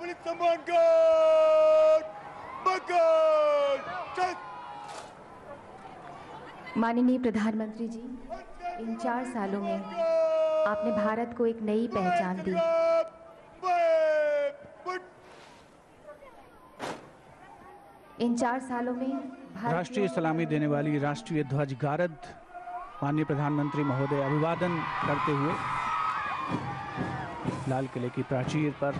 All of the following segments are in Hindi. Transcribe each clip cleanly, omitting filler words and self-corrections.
नागरिक सम्मान गार्ड बंगाल। माननीय प्रधानमंत्री जी, इन 4 सालों में आपने भारत को एक नई पहचान दी। इन 4 सालों में राष्ट्रीय सलामी देने वाली राष्ट्रीय ध्वज गारद माननीय प्रधानमंत्री महोदय अभिवादन करते हुए लाल किले की प्राचीर पर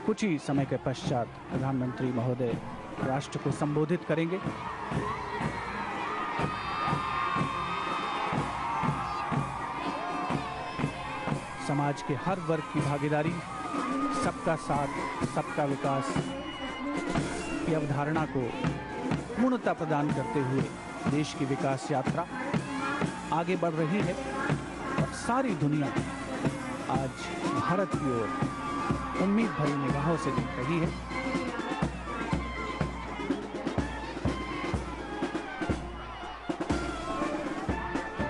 कुछ ही समय के पश्चात प्रधानमंत्री महोदय राष्ट्र को संबोधित करेंगे। समाज के हर वर्ग की भागीदारी, सबका साथ, सबका विकास की अवधारणा को पूर्णता प्रदान करते हुए देश की विकास यात्रा आगे बढ़ रही है और सारी दुनिया आज भारत की ओर उम्मीद भरी निगाहों से देख रही है।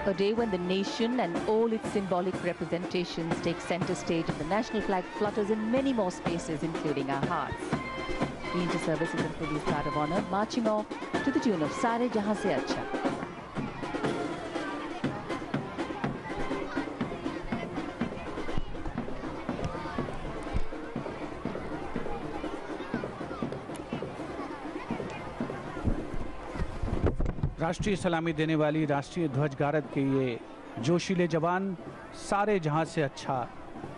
A day when the nation and all its symbolic representations take center stage and the national flag flutters in many more spaces, including our hearts. The Inter-Services and Police Guard of Honor marching off to the tune of Sare Jahan Se Acha. राष्ट्रीय सलामी देने वाली राष्ट्रीय ध्वज गारद के ये जोशीले जवान सारे जहां से अच्छा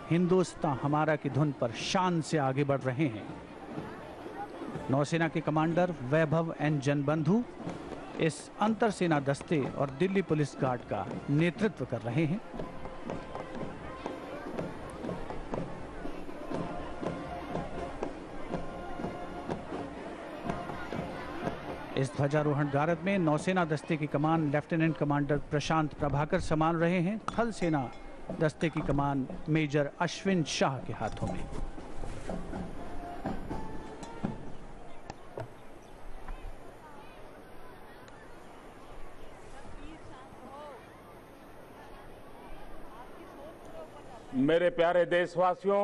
हिंदुस्तान हमारा की धुन पर शान से आगे बढ़ रहे हैं। नौसेना के कमांडर वैभव एन जनबंधु इस अंतर सेना दस्ते और दिल्ली पुलिस गार्ड का नेतृत्व कर रहे हैं। इस ध्वजारोहण गारद में नौसेना दस्ते की कमान लेफ्टिनेंट कमांडर प्रशांत प्रभाकर संभाल रहे हैं। थल सेना दस्ते की कमान मेजर अश्विन शाह के हाथों में। मेरे प्यारे देशवासियों,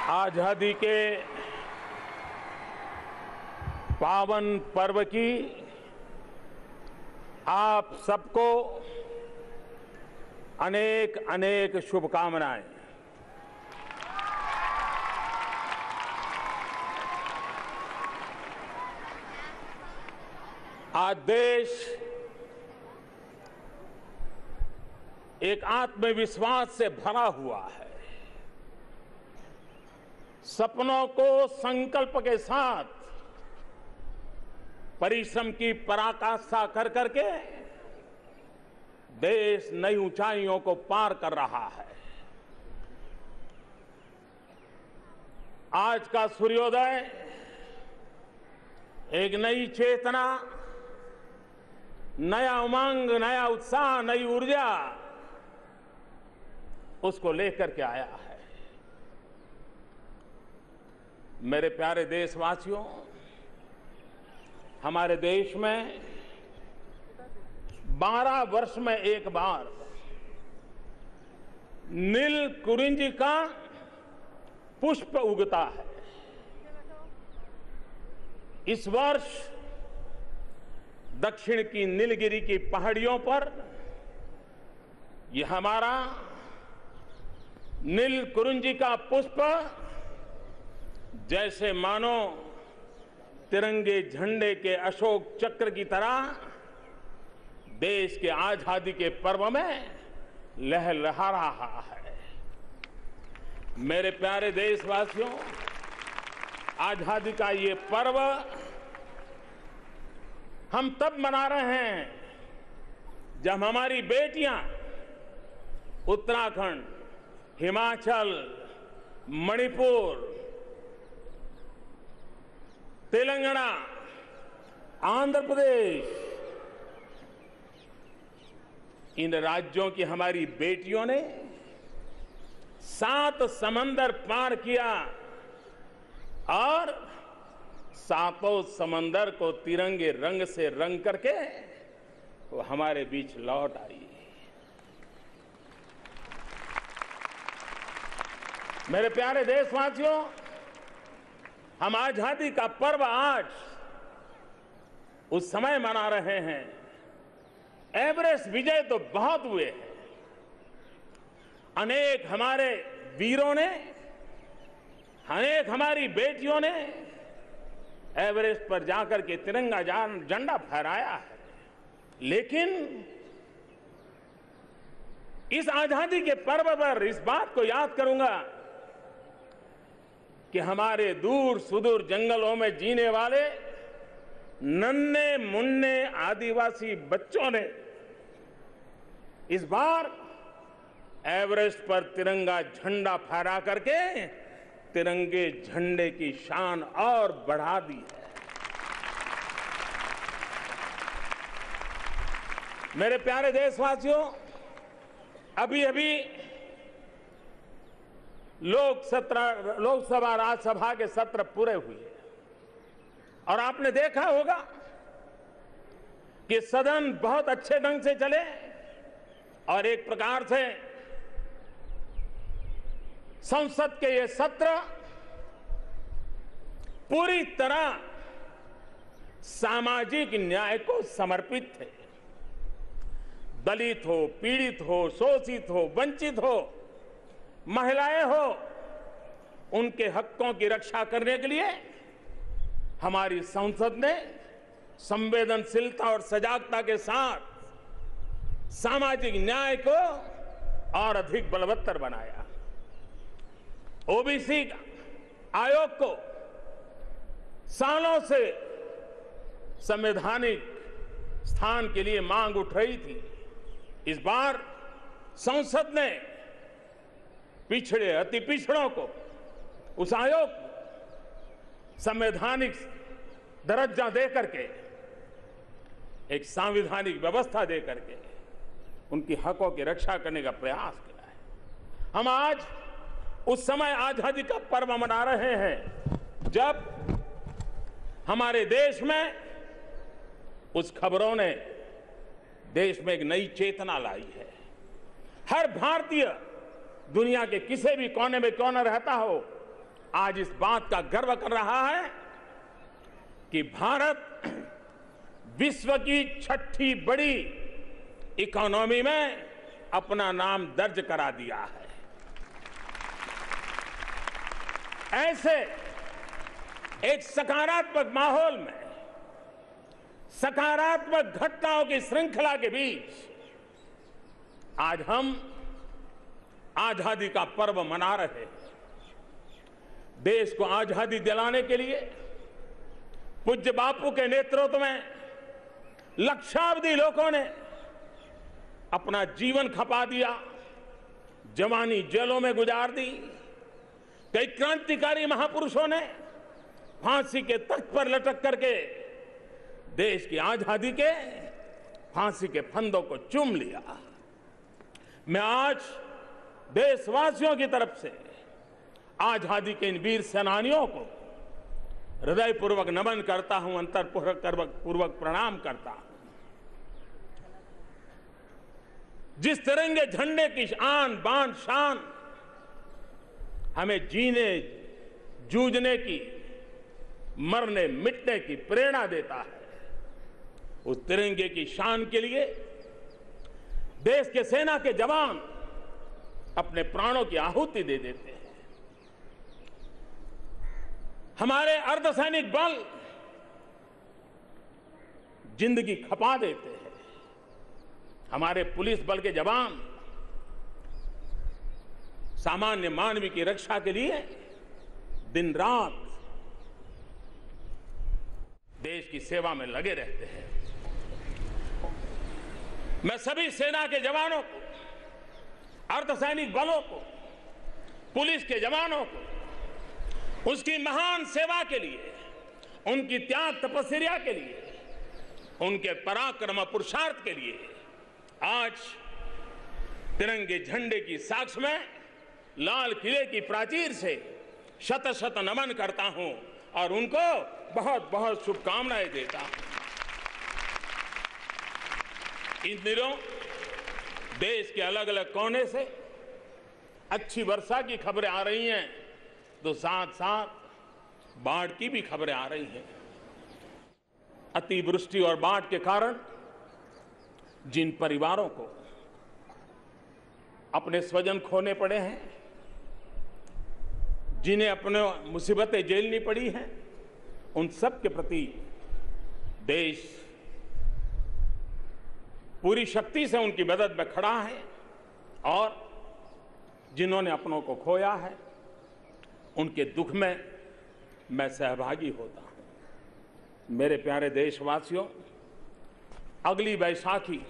आजादी के पावन पर्व की आप सबको अनेक अनेक शुभकामनाएं। आज देश एक आत्मविश्वास से भरा हुआ है। सपनों को संकल्प के साथ परिश्रम की पराकाष्ठा कर करके देश नई ऊंचाइयों को पार कर रहा है। आज का सूर्योदय एक नई चेतना, नया उमंग, नया उत्साह, नई ऊर्जा उसको लेकर के आया है। मेरे प्यारे देशवासियों, हमारे देश में 12 वर्ष में एक बार नील कुरिंजी का पुष्प उगता है। इस वर्ष दक्षिण की नीलगिरी की पहाड़ियों पर यह हमारा नील कुरिंजी का पुष्प जैसे मानो तिरंगे झंडे के अशोक चक्र की तरह देश के आजादी के पर्व में लहलहा रहा है। मेरे प्यारे देशवासियों, आजादी का ये पर्व हम तब मना रहे हैं जब हमारी बेटियां उत्तराखंड, हिमाचल, मणिपुर, तेलंगाना, आंध्र प्रदेश, इन राज्यों की हमारी बेटियों ने 7 समंदर पार किया और 7 समंदर को तिरंगे रंग से रंग करके वो हमारे बीच लौट आई। मेरे प्यारे देशवासियों, हम आजादी का पर्व आज उस समय मना रहे हैं। एवरेस्ट विजय तो बहुत हुए हैं। अनेक हमारे वीरों ने, अनेक हमारी बेटियों ने एवरेस्ट पर जाकर के तिरंगा झंडा फहराया है। लेकिन इस आजादी के पर्व पर इस बात को याद करूंगा कि हमारे दूर सुदूर जंगलों में जीने वाले नन्हे मुन्ने आदिवासी बच्चों ने इस बार एवरेस्ट पर तिरंगा झंडा फहरा करके तिरंगे झंडे की शान और बढ़ा दी है। मेरे प्यारे देशवासियों, अभी अभी लोकसभा राज्यसभा के सत्र पूरे हुए और आपने देखा होगा कि सदन बहुत अच्छे ढंग से चले और एक प्रकार से संसद के ये सत्र पूरी तरह सामाजिक न्याय को समर्पित थे। दलित हो, पीड़ित हो, शोषित हो, वंचित हो, महिलाएं हो, उनके हकों की रक्षा करने के लिए हमारी संसद ने संवेदनशीलता और सजागता के साथ सामाजिक न्याय को और अधिक बलवत्तर बनाया। ओबीसी आयोग को सालों से संवैधानिक स्थान के लिए मांग उठ रही थी। इस बार संसद ने पिछड़े, अति पिछड़ों को, उस आयोग को संवैधानिक दर्जा दे करके, एक संवैधानिक व्यवस्था दे करके उनकी हकों की रक्षा करने का प्रयास किया है। हम आज उस समय आजादी का पर्व मना रहे हैं जब हमारे देश में उस खबरों ने देश में एक नई चेतना लाई है। हर भारतीय दुनिया के किसी भी कोने में क्यों न रहता हो, आज इस बात का गर्व कर रहा है कि भारत विश्व की छठी बड़ी इकोनॉमी में अपना नाम दर्ज करा दिया है। ऐसे एक सकारात्मक माहौल में, सकारात्मक घटनाओं की श्रृंखला के बीच आज हम आजादी का पर्व मना रहे हैं। देश को आजादी दिलाने के लिए पूज्य बापू के नेतृत्व में लक्षावधि लोगों ने अपना जीवन खपा दिया, जवानी जेलों में गुजार दी। कई क्रांतिकारी महापुरुषों ने फांसी के तख्त पर लटक करके देश की आजादी के फांसी के फंदों को चूम लिया। मैं आज देशवासियों की तरफ से आजादी के इन वीर सेनानियों को हृदयपूर्वक नमन करता हूं, अंतरपूर्वक प्रणाम करता हूं। जिस तिरंगे झंडे की आन बान शान हमें जीने जूझने की, मरने मिटने की प्रेरणा देता है, उस तिरंगे की शान के लिए देश के सेना के जवान अपने प्राणों की आहुति दे देते हैं। हमारे अर्धसैनिक बल जिंदगी खपा देते हैं। हमारे पुलिस बल के जवान सामान्य मानव की रक्षा के लिए दिन रात देश की सेवा में लगे रहते हैं। मैं सभी सेना के जवानों को, अर्धसैनिक बलों को, पुलिस के जवानों को उसकी महान सेवा के लिए, उनकी त्याग तपस्या के लिए, उनके पराक्रम पुरुषार्थ के लिए आज तिरंगे झंडे की साक्ष में लाल किले की प्राचीर से शत शत नमन करता हूं और उनको बहुत बहुत शुभकामनाएं देता हूं। इन दिनों देश के अलग अलग कोने से अच्छी वर्षा की खबरें आ रही हैं तो साथ साथ बाढ़ की भी खबरें आ रही हैं। अतिवृष्टि और बाढ़ के कारण जिन परिवारों को अपने स्वजन खोने पड़े हैं, जिन्हें अपने मुसीबतें झेलनी पड़ी हैं, उन सब के प्रति देश पूरी शक्ति से उनकी मदद में खड़ा है और जिन्होंने अपनों को खोया है उनके दुख में मैं सहभागी होता हूं। मेरे प्यारे देशवासियों, अगली बैसाखी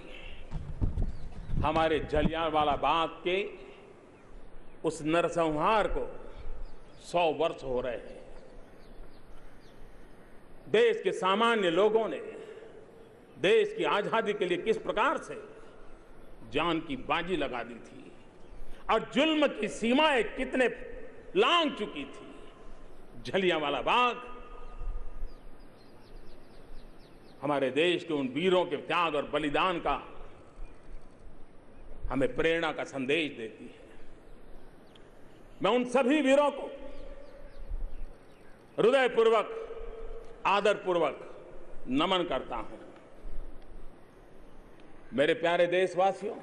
हमारे जलियांवाला बाग के उस नरसंहार को 100 वर्ष हो रहे हैं। देश के सामान्य लोगों ने देश की आजादी के लिए किस प्रकार से जान की बाजी लगा दी थी और जुल्म की सीमाएं कितने लांघ चुकी थी। जलियांवाला बाग हमारे देश के उन वीरों के त्याग और बलिदान का हमें प्रेरणा का संदेश देती है। मैं उन सभी वीरों को हृदयपूर्वक, आदरपूर्वक नमन करता हूं। मेरे प्यारे देशवासियों,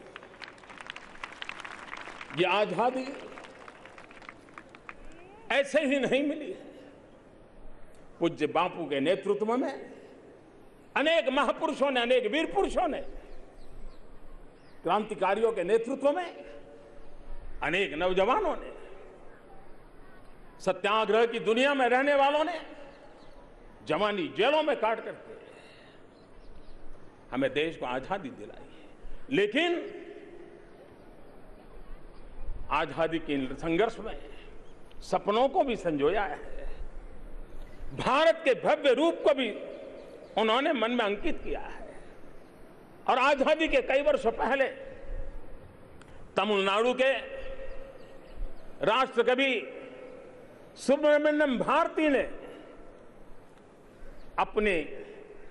ये आजादी ऐसे ही नहीं मिली है। पूज्य बापू के नेतृत्व में अनेक महापुरुषों ने, अनेक वीर पुरुषों ने, क्रांतिकारियों के नेतृत्व में अनेक नौजवानों ने, सत्याग्रह की दुनिया में रहने वालों ने जवानी जेलों में काट करके हमें देश को आजादी दिलाई है। लेकिन आजादी के संघर्ष में सपनों को भी संजोया है, भारत के भव्य रूप को भी उन्होंने मन में अंकित किया है। और आजादी के कई वर्षों पहले तमिलनाडु के राष्ट्रकवि सुब्रमण्यम भारती ने अपने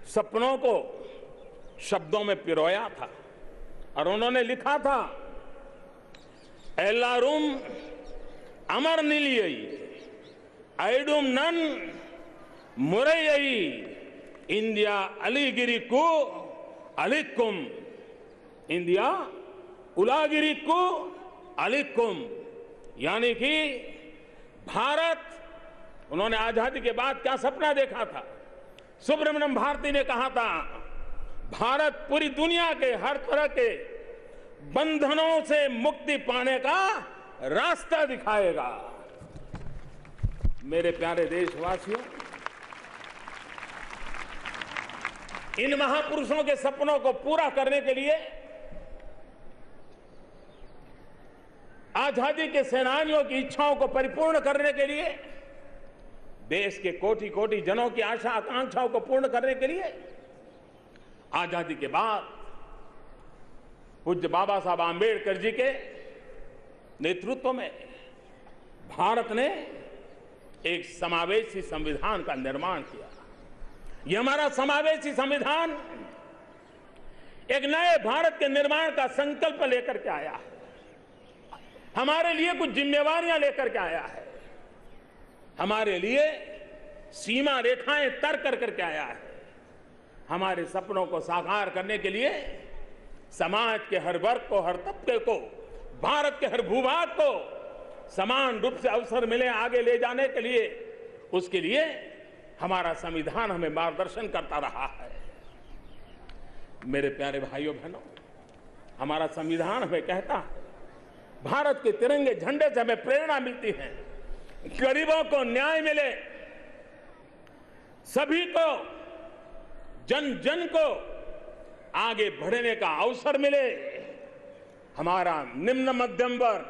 सपनों को शब्दों में पिरोया था और उन्होंने लिखा था, एल्लारुम अमर निलियई ऐडुम नन मुरैयई इंडिया अलीगिरी को अलिकुम, इंडिया उलागिरी को अलिकुम, यानी कि भारत, उन्होंने आजादी के बाद क्या सपना देखा था? सुब्रमण्यम भारती ने कहा था, भारत पूरी दुनिया के हर तरह के बंधनों से मुक्ति पाने का रास्ता दिखाएगा। मेरे प्यारे देशवासियों, इन महापुरुषों के सपनों को पूरा करने के लिए आजादी के सेनानियों की इच्छाओं को परिपूर्ण करने के लिए, देश के कोटि कोटि जनों की आशा आकांक्षाओं को पूर्ण करने के लिए आजादी के बाद पूज्य बाबा साहब आंबेडकर जी के नेतृत्व में भारत ने एक समावेशी संविधान का निर्माण किया। यह हमारा समावेशी संविधान एक नए भारत के निर्माण का संकल्प लेकर के आया है, हमारे लिए कुछ जिम्मेवारियां लेकर के आया है, हमारे लिए सीमा रेखाएं तय कर करके आया है। हमारे सपनों को साकार करने के लिए समाज के हर वर्ग को, हर तबके को, भारत के हर भूभाग को समान रूप से अवसर मिले आगे ले जाने के लिए, उसके लिए हमारा संविधान हमें मार्गदर्शन करता रहा है। मेरे प्यारे भाइयों बहनों, हमारा संविधान हमें कहता है, भारत के तिरंगे झंडे से हमें प्रेरणा मिलती है, गरीबों को न्याय मिले, सभी को, जन जन को आगे बढ़ने का अवसर मिले। हमारा निम्न मध्यम वर्ग,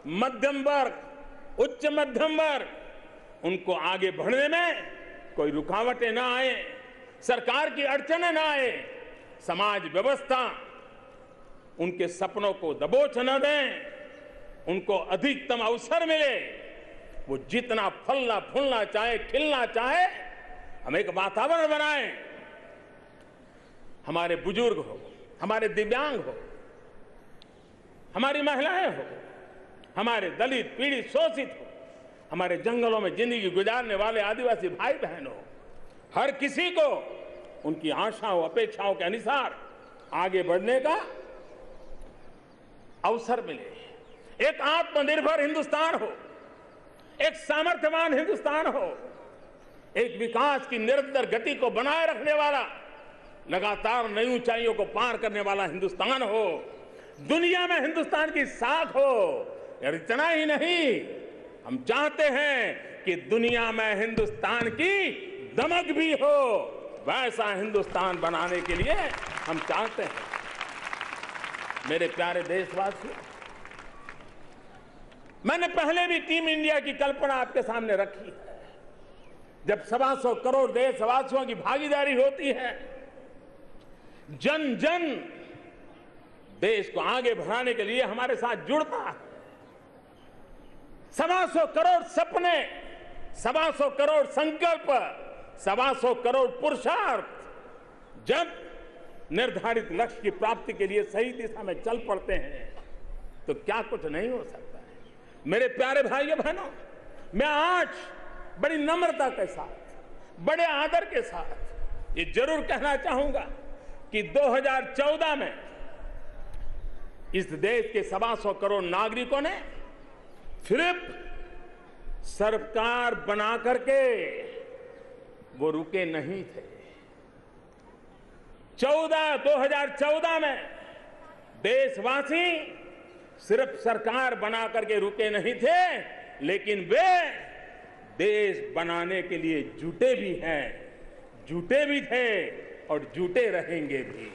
मध्यम वर्ग, उच्च मध्यम वर्ग, उनको आगे बढ़ने में कोई रुकावटें ना आए, सरकार की अड़चनें ना आए, समाज व्यवस्था उनके सपनों को दबोच न दें, उनको अधिकतम अवसर मिले। वो जितना फलना फूलना चाहे, खिलना चाहे, हम एक वातावरण बनाएं। हमारे बुजुर्ग हो, हमारे दिव्यांग हो, हमारी महिलाएं हो, हमारे दलित, पीड़ित, शोषित हो, हमारे जंगलों में जिंदगी गुजारने वाले आदिवासी भाई बहन हो, हर किसी को उनकी आशाओं, अपेक्षाओं के अनुसार आगे बढ़ने का अवसर मिले। एक आत्मनिर्भर हिंदुस्तान हो, एक सामर्थ्यवान हिंदुस्तान हो, एक विकास की निरंतर गति को बनाए रखने वाला, लगातार नई ऊंचाइयों को पार करने वाला हिंदुस्तान हो, दुनिया में हिंदुस्तान की साख हो। और इतना ही नहीं, हम चाहते हैं कि दुनिया में हिंदुस्तान की दमक भी हो। वैसा हिंदुस्तान बनाने के लिए हम चाहते हैं। मेरे प्यारे देशवासियों, मैंने पहले भी टीम इंडिया की कल्पना आपके सामने रखी है। जब 125 करोड़ देशवासियों की भागीदारी होती है, जन जन देश को आगे बढ़ाने के लिए हमारे साथ जुड़ता है। 125 करोड़ सपने, 125 करोड़ संकल्प, 125 करोड़ पुरुषार्थ जब निर्धारित लक्ष्य की प्राप्ति के लिए सही दिशा में चल पड़ते हैं तो क्या कुछ नहीं हो सकता है। मेरे प्यारे भाइयों बहनों, मैं आज बड़ी नम्रता के साथ, बड़े आदर के साथ ये जरूर कहना चाहूंगा कि 2014 में इस देश के 125 करोड़ नागरिकों ने सिर्फ सरकार बना करके वो रुके नहीं थे। 2014 में देशवासी सिर्फ सरकार बना करके रुके नहीं थे, लेकिन वे देश बनाने के लिए जुटे भी हैं, जुटे भी थे और जुटे रहेंगे भी।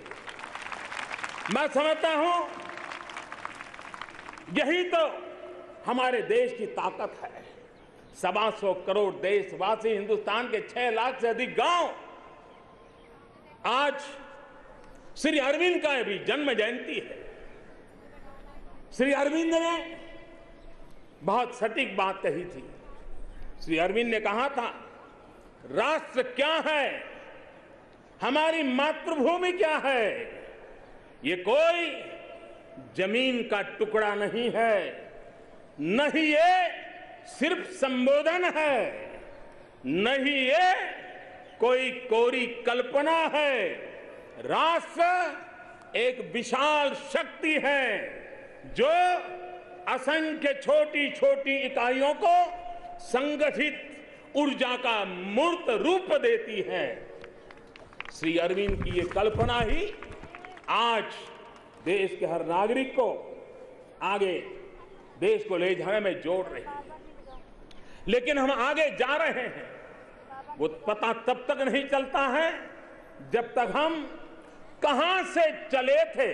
मैं समझता हूं यही तो हमारे देश की ताकत है। 125 करोड़ देशवासी, हिंदुस्तान के 6 लाख से अधिक गांव। आज श्री अरविंद का भी जन्म जयंती है। श्री अरविंद ने बहुत सटीक बात कही थी। श्री अरविंद ने कहा था, राष्ट्र क्या है, हमारी मातृभूमि क्या है, ये कोई जमीन का टुकड़ा नहीं है, नहीं ये सिर्फ संबोधन है, नहीं ये कोई कोरी कल्पना है। राष्ट्र एक विशाल शक्ति है जो असंख्य छोटी छोटी इकाइयों को संगठित ऊर्जा का मूर्त रूप देती है। श्री अरविंद की ये कल्पना ही आज देश के हर नागरिक को आगे देश को ले जाने में जोड़ रही है। लेकिन हम आगे जा रहे हैं, वो पता तब तक नहीं चलता है जब तक हम कहां से चले थे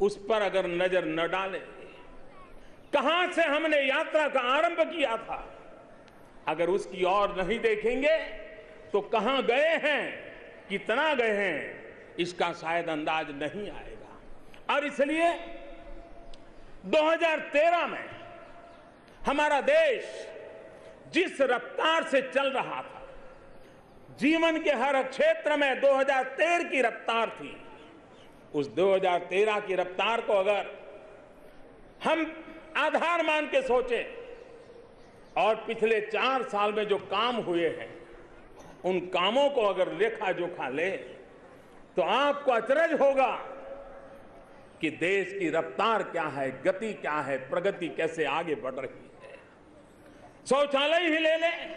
उस पर अगर नजर न डालें। कहां से हमने यात्रा का आरंभ किया था, अगर उसकी ओर नहीं देखेंगे तो कहां गए हैं, कितना गए हैं, इसका शायद अंदाज नहीं आएगा। और इसलिए 2013 में हमारा देश जिस रफ्तार से चल रहा था, जीवन के हर क्षेत्र में 2013 की रफ्तार थी। उस 2013 की रफ्तार को अगर हम आधार मान के सोचे और पिछले 4 साल में जो काम हुए हैं उन कामों को अगर लेखा जोखा ले तो आपको अचरज होगा कि देश की रफ्तार क्या है, गति क्या है, प्रगति कैसे आगे बढ़ रही है। शौचालय ही ले लें,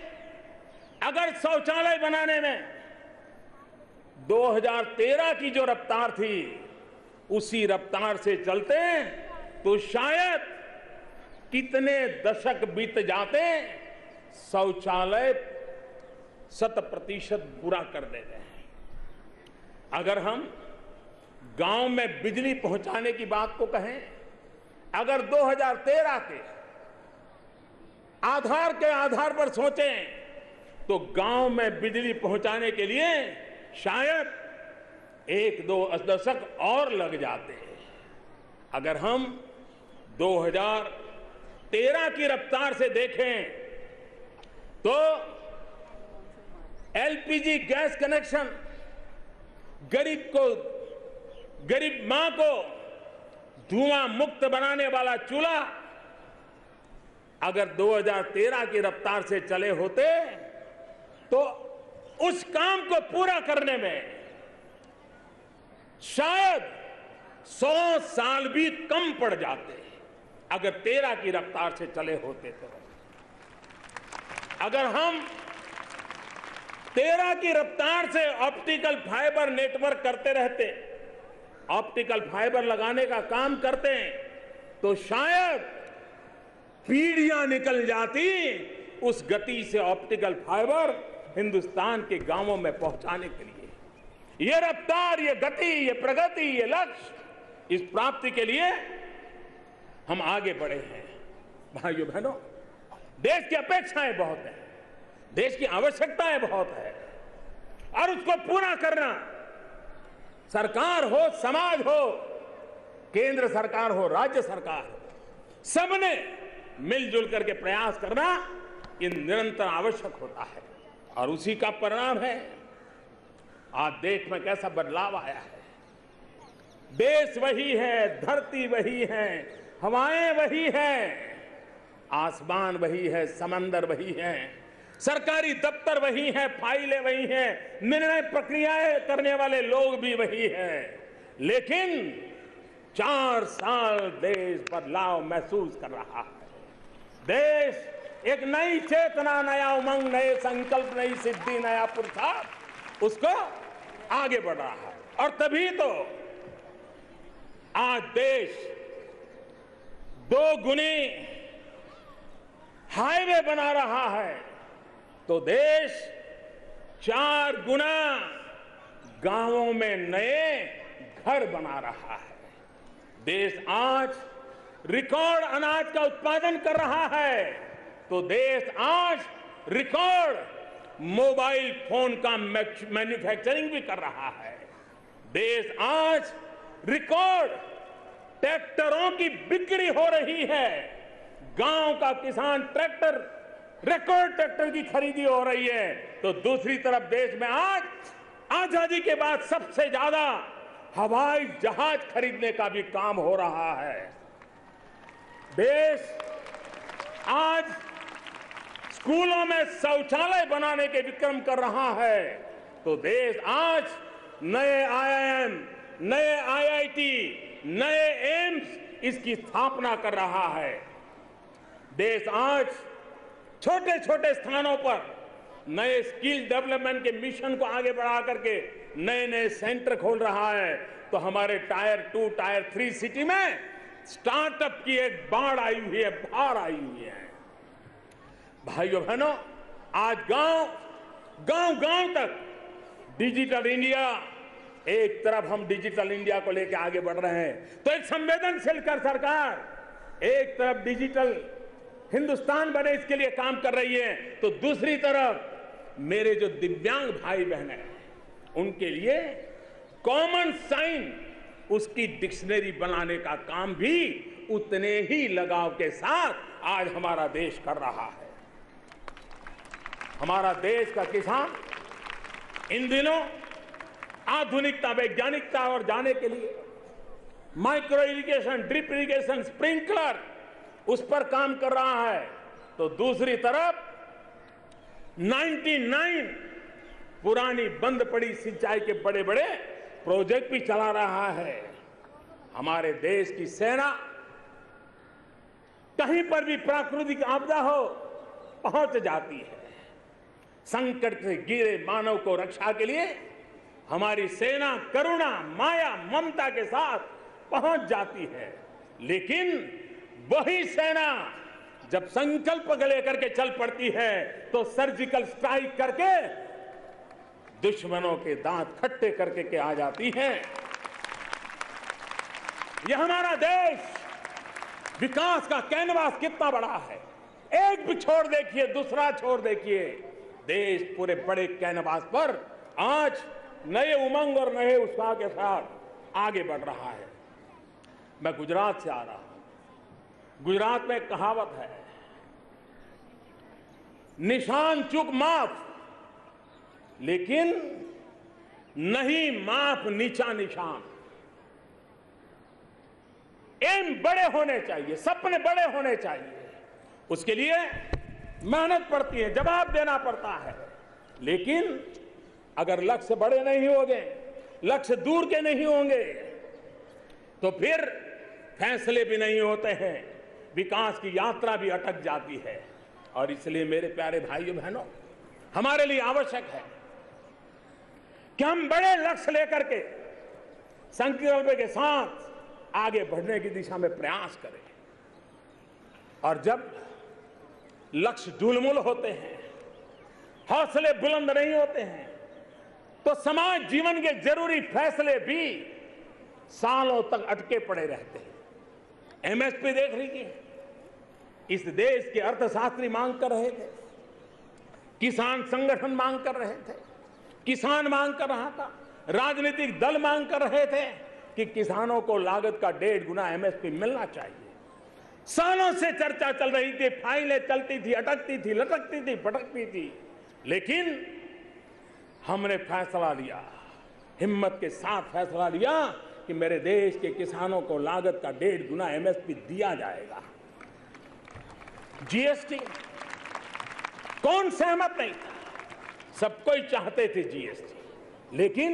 अगर शौचालय बनाने में 2013 की जो रफ्तार थी उसी रफ्तार से चलते तो शायद कितने दशक बीत जाते, शौचालय 100% पूरा कर देते हैं। अगर हम गांव में बिजली पहुंचाने की बात को कहें, अगर 2013 के आधार पर सोचें तो गांव में बिजली पहुंचाने के लिए शायद 1-2 दशक और लग जाते हैं। अगर हम 2013 की रफ्तार से देखें तो एलपीजी गैस कनेक्शन, गरीब मां को धुआं मुक्त बनाने वाला चूल्हा अगर 2013 की रफ्तार से चले होते तो उस काम को पूरा करने में शायद 100 साल भी कम पड़ जाते अगर 13 की रफ्तार से चले होते तो। अगर हम 13 की रफ्तार से ऑप्टिकल फाइबर नेटवर्क करते रहते, ऑप्टिकल फाइबर लगाने का काम करते, तो शायद पीढ़ियां निकल जाती उस गति से ऑप्टिकल फाइबर हिंदुस्तान के गांवों में पहुंचाने के लिए। ये रफ्तार, ये गति, ये प्रगति, ये लक्ष्य, इस प्राप्ति के लिए हम आगे बढ़े हैं। भाइयों बहनों, देश की अपेक्षाएं बहुत हैं, देश की आवश्यकताएं बहुत है, और उसको पूरा करना सरकार हो, समाज हो, केंद्र सरकार हो, राज्य सरकार हो, सबने मिलजुल करके प्रयास करना ये निरंतर आवश्यक होता है। और उसी का परिणाम है आज देश में कैसा बदलाव आया है। देश वही है, धरती वही है, हवाएं वही हैं, आसमान वही है, समंदर वही है, सरकारी दफ्तर वही है, फाइलें वही हैं, निर्णय प्रक्रियाएं करने वाले लोग भी वही हैं, लेकिन 4 साल देश बदलाव महसूस कर रहा है। देश एक नई चेतना, नया उमंग, नए संकल्प, नई सिद्धि, नया पुरुषार्थ, उसको आगे बढ़ रहा है। और तभी तो आज देश 2 गुनी हाईवे बना रहा है, तो देश 4 गुना गांवों में नए घर बना रहा है। देश आज रिकॉर्ड अनाज का उत्पादन कर रहा है, तो देश आज रिकॉर्ड मोबाइल फोन का मैन्युफैक्चरिंग भी कर रहा है। देश आज रिकॉर्ड ट्रैक्टरों की बिक्री हो रही है। गांव का किसान ट्रैक्टर, रिकॉर्ड ट्रैक्टर की खरीदी हो रही है, तो दूसरी तरफ देश में आज आजादी के बाद सबसे ज्यादा हवाई जहाज खरीदने का भी काम हो रहा है। देश आज स्कूलों में शौचालय बनाने के विक्रम कर रहा है, तो देश आज नए IIM, नए IIT, नए एम्स इसकी स्थापना कर रहा है। देश आज छोटे छोटे स्थानों पर नए स्किल डेवलपमेंट के मिशन को आगे बढ़ा करके नए नए सेंटर खोल रहा है, तो हमारे टायर 2, टायर 3 सिटी में स्टार्टअप की एक बाढ़ आई हुई है, बाढ़ आई हुई है। भाइयों बहनों, आज गांव गांव तक डिजिटल इंडिया, एक तरफ हम डिजिटल इंडिया को लेकर आगे बढ़ रहे हैं, तो एक संवेदनशील कर सरकार एक तरफ डिजिटल हिंदुस्तान बने इसके लिए काम कर रही है, तो दूसरी तरफ मेरे जो दिव्यांग भाई बहन हैं उनके लिए कॉमन साइन, उसकी डिक्शनरी बनाने का काम भी उतने ही लगाव के साथ आज हमारा देश कर रहा है। हमारा देश का किसान इन दिनों आधुनिकता, वैज्ञानिकता और जाने के लिए micro irrigation, drip irrigation, sprinkler, उस पर काम कर रहा है, तो दूसरी तरफ 99 पुरानी बंद पड़ी सिंचाई के बड़े बड़े प्रोजेक्ट भी चला रहा है। हमारे देश की सेना कहीं पर भी प्राकृतिक आपदा हो पहुंच जाती है। संकट से घिरे मानव को रक्षा के लिए हमारी सेना करुणा, माया, ममता के साथ पहुंच जाती है। लेकिन वही सेना जब संकल्प लेकर के चल पड़ती है, तो सर्जिकल स्ट्राइक करके दुश्मनों के दांत खट्टे करके के आ जाती है। यह हमारा देश, विकास का कैनवास कितना बड़ा है, एक भी छोड़ देखिए, दूसरा छोड़ देखिए, देश पूरे बड़े कैनवास पर आज नए उमंग और नए उत्साह के साथ आगे बढ़ रहा है। मैं गुजरात से आ रहा हूं। गुजरात में एक कहावत है, निशान चूक माफ, लेकिन नहीं माफ नीचा निशान। एम बड़े होने चाहिए, सपने बड़े होने चाहिए, उसके लिए मेहनत पड़ती है, जवाब देना पड़ता है। लेकिन अगर लक्ष्य बड़े नहीं होंगे, लक्ष्य दूर के नहीं होंगे, तो फिर फैसले भी नहीं होते हैं, विकास की यात्रा भी अटक जाती है। और इसलिए मेरे प्यारे भाइयों बहनों, हमारे लिए आवश्यक है कि हम बड़े लक्ष्य लेकर के संकल्प के साथ आगे बढ़ने की दिशा में प्रयास करें। और जब लक्ष्य ढुलमुल होते हैं, हौसले बुलंद नहीं होते हैं, तो समाज जीवन के जरूरी फैसले भी सालों तक अटके पड़े रहते हैं। एमएसपी देख लीजिए, इस देश के अर्थशास्त्री मांग कर रहे थे, किसान संगठन मांग कर रहे थे, किसान मांग कर रहा था, राजनीतिक दल मांग कर रहे थे कि किसानों को लागत का 1.5 गुना एमएसपी मिलना चाहिए। सालों से चर्चा चल रही थी, फाइलें चलती थी, अटकती थी, लटकती थी, पटकती थी, लेकिन हमने फैसला लिया, हिम्मत के साथ फैसला लिया कि मेरे देश के किसानों को लागत का 1.5 गुना एमएसपी दिया जाएगा। जीएसटी, कौन सहमत नहीं था? सब कोई चाहते थे जीएसटी, लेकिन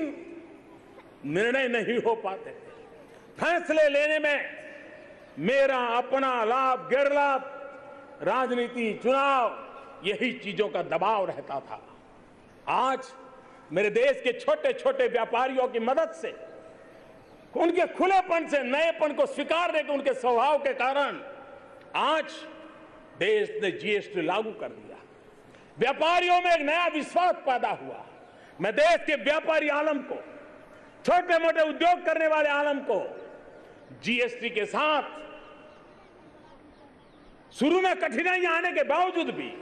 निर्णय नहीं हो पाते थे। फैसले लेने में मेरा अपना लाभ, गैरलाभ, राजनीति, चुनाव, यही चीजों का दबाव रहता था। आज मेरे देश के छोटे छोटे व्यापारियों की मदद से, उनके खुलेपन से, नएपन को स्वीकारने के उनके स्वभाव के कारण आज देश ने जीएसटी लागू कर दिया। व्यापारियों में एक नया विश्वास पैदा हुआ। मैं देश के व्यापारी आलम को, छोटे मोटे उद्योग करने वाले आलम को जीएसटी के साथ शुरू में कठिनाइयां आने के बावजूद भी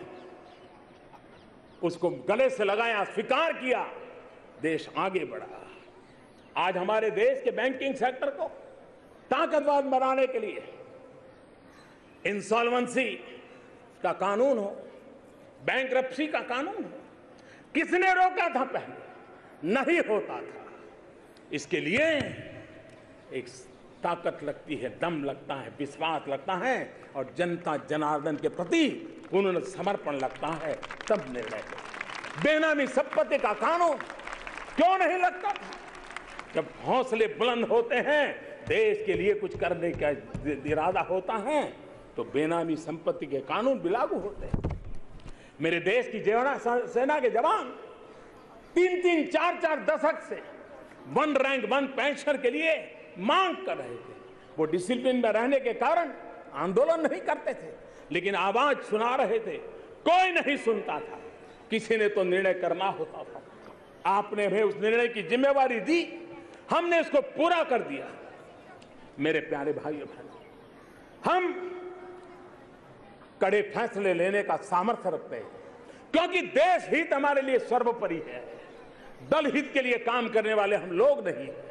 उसको गले से लगाया, स्वीकार किया, देश आगे बढ़ा। आज हमारे देश के बैंकिंग सेक्टर को ताकतवर बनाने के लिए इंसॉल्वेंसी का कानून हो, बैंक्रप्सी का कानून हो, किसने रोका था? पहले नहीं होता था। इसके लिए एक ताकत लगती है, दम लगता है, विश्वास लगता है और जनता जनार्दन के प्रति पूर्ण समर्पण लगता है, तब निर्णय होता। बेनामी संपत्ति का कानून क्यों नहीं लगता था? जब हौसले बुलंद होते हैं, देश के लिए कुछ करने का इरादा होता है, तो बेनामी संपत्ति के कानून भी लागू होते हैं। मेरे देश की सेना के जवान 3-3, 4-4 दशक से 1 रैंक 1 पेंशन के लिए मांग कर रहे थे। वो डिसिप्लिन में रहने के कारण आंदोलन नहीं करते थे, लेकिन आवाज सुना रहे थे। कोई नहीं सुनता था, किसी ने तो निर्णय करना होता था। आपने हमें उस निर्णय की जिम्मेवारी दी, हमने इसको पूरा कर दिया। मेरे प्यारे भाइयों बहनों, हम कड़े फैसले लेने का सामर्थ्य रखते हैं, क्योंकि देश हित हमारे लिए सर्वोपरि है। दल हित के लिए काम करने वाले हम लोग नहीं हैं,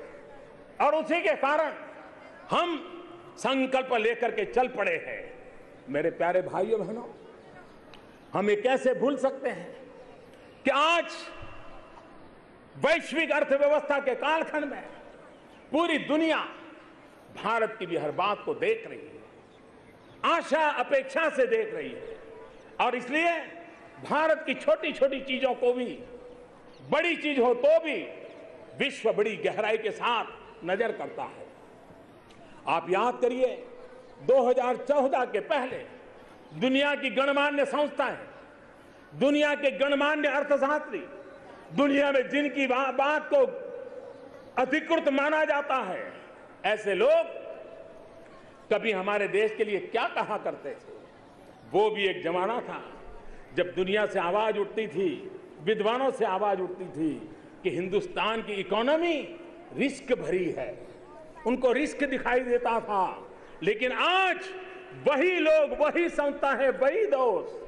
और उसी के कारण हम संकल्प लेकर के चल पड़े हैं। मेरे प्यारे भाइयों बहनों, हम ये कैसे भूल सकते हैं कि आज वैश्विक अर्थव्यवस्था के कालखंड में पूरी दुनिया भारत की भी हर बात को देख रही है, आशा अपेक्षा से देख रही है, और इसलिए भारत की छोटी छोटी चीजों को भी, बड़ी चीज हो तो भी, विश्व बड़ी गहराई के साथ नजर करता है। आप याद करिए, 2014 के पहले दुनिया की गणमान्य संस्थाएं, दुनिया के गणमान्य अर्थशास्त्री, दुनिया में जिनकी बात को अधिकृत माना जाता है, ऐसे लोग कभी हमारे देश के लिए क्या कहा करते थे? वो भी एक जमाना था जब दुनिया से आवाज उठती थी, विद्वानों से आवाज उठती थी कि हिंदुस्तान की इकोनॉमी रिस्क भरी है, उनको रिस्क दिखाई देता था। लेकिन आज वही लोग, वही संस्था है, वही दोस्त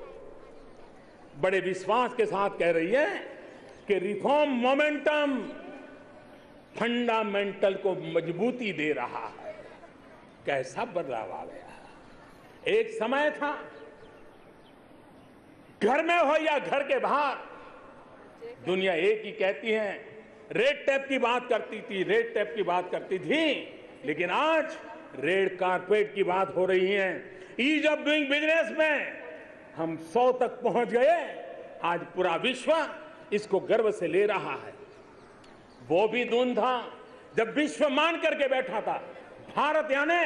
बड़े विश्वास के साथ कह रही है कि रिफॉर्म मोमेंटम फंडामेंटल को मजबूती दे रहा है। कैसा बदलाव आ गया। एक समय था, घर में हो या घर के बाहर, दुनिया एक ही कहती है, रेड टेप की बात करती थी, रेड टेप की बात करती थी, लेकिन आज रेड कारपेट की बात हो रही है। ईज ऑफ डूइंग बिजनेस में हम 100 तक पहुंच गए। आज पूरा विश्व इसको गर्व से ले रहा है। वो भी दिन था जब विश्व मान करके बैठा था भारत यानी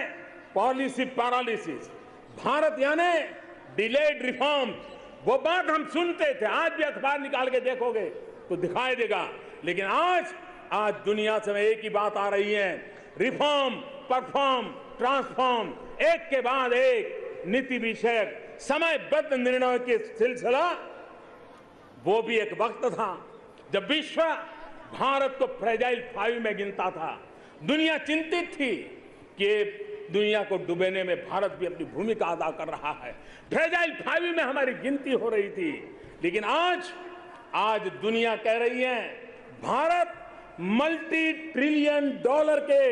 पॉलिसी पैरालिसिस, भारत यानी डिलेड रिफॉर्म। वो बात हम सुनते थे, आज भी अखबार निकाल के देखोगे तो दिखाई देगा। लेकिन आज दुनिया से एक ही बात आ रही है, रिफॉर्म, परफॉर्म, ट्रांसफॉर्म, एक के बाद एक नीति विषयक समयबद्ध निर्णयों के सिलसिला। वो भी एक वक्त था जब विश्व भारत को फ्रेजाइल 5 में गिनता था। दुनिया चिंतित थी कि दुनिया को डुबोने में भारत भी अपनी भूमिका अदा कर रहा है। फ्रेजाइल 5 में हमारी गिनती हो रही थी। लेकिन आज दुनिया कह रही है भारत मल्टी ट्रिलियन डॉलर के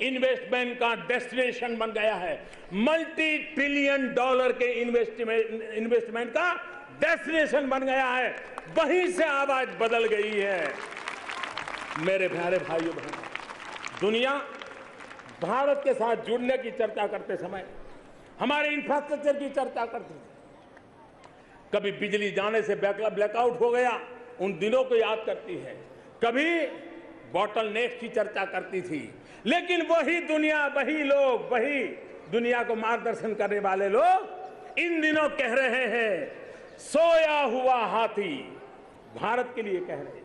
इन्वेस्टमेंट का डेस्टिनेशन बन गया है। मल्टी ट्रिलियन डॉलर के इन्वेस्टमेंट का डेस्टिनेशन बन गया है। वहीं से आवाज बदल गई है। मेरे प्यारे भाइयों बहनों, दुनिया भारत के साथ जुड़ने की चर्चा करते समय हमारे इंफ्रास्ट्रक्चर की चर्चा करती थी। कभी बिजली जाने से ब्लैकआउट हो गया, उन दिनों को याद करती है। कभी बॉटल नेक की चर्चा करती थी। लेकिन वही दुनिया, वही लोग, वही दुनिया को मार्गदर्शन करने वाले लोग इन दिनों कह रहे हैं सोया हुआ हाथी। भारत के लिए कह रहे हैं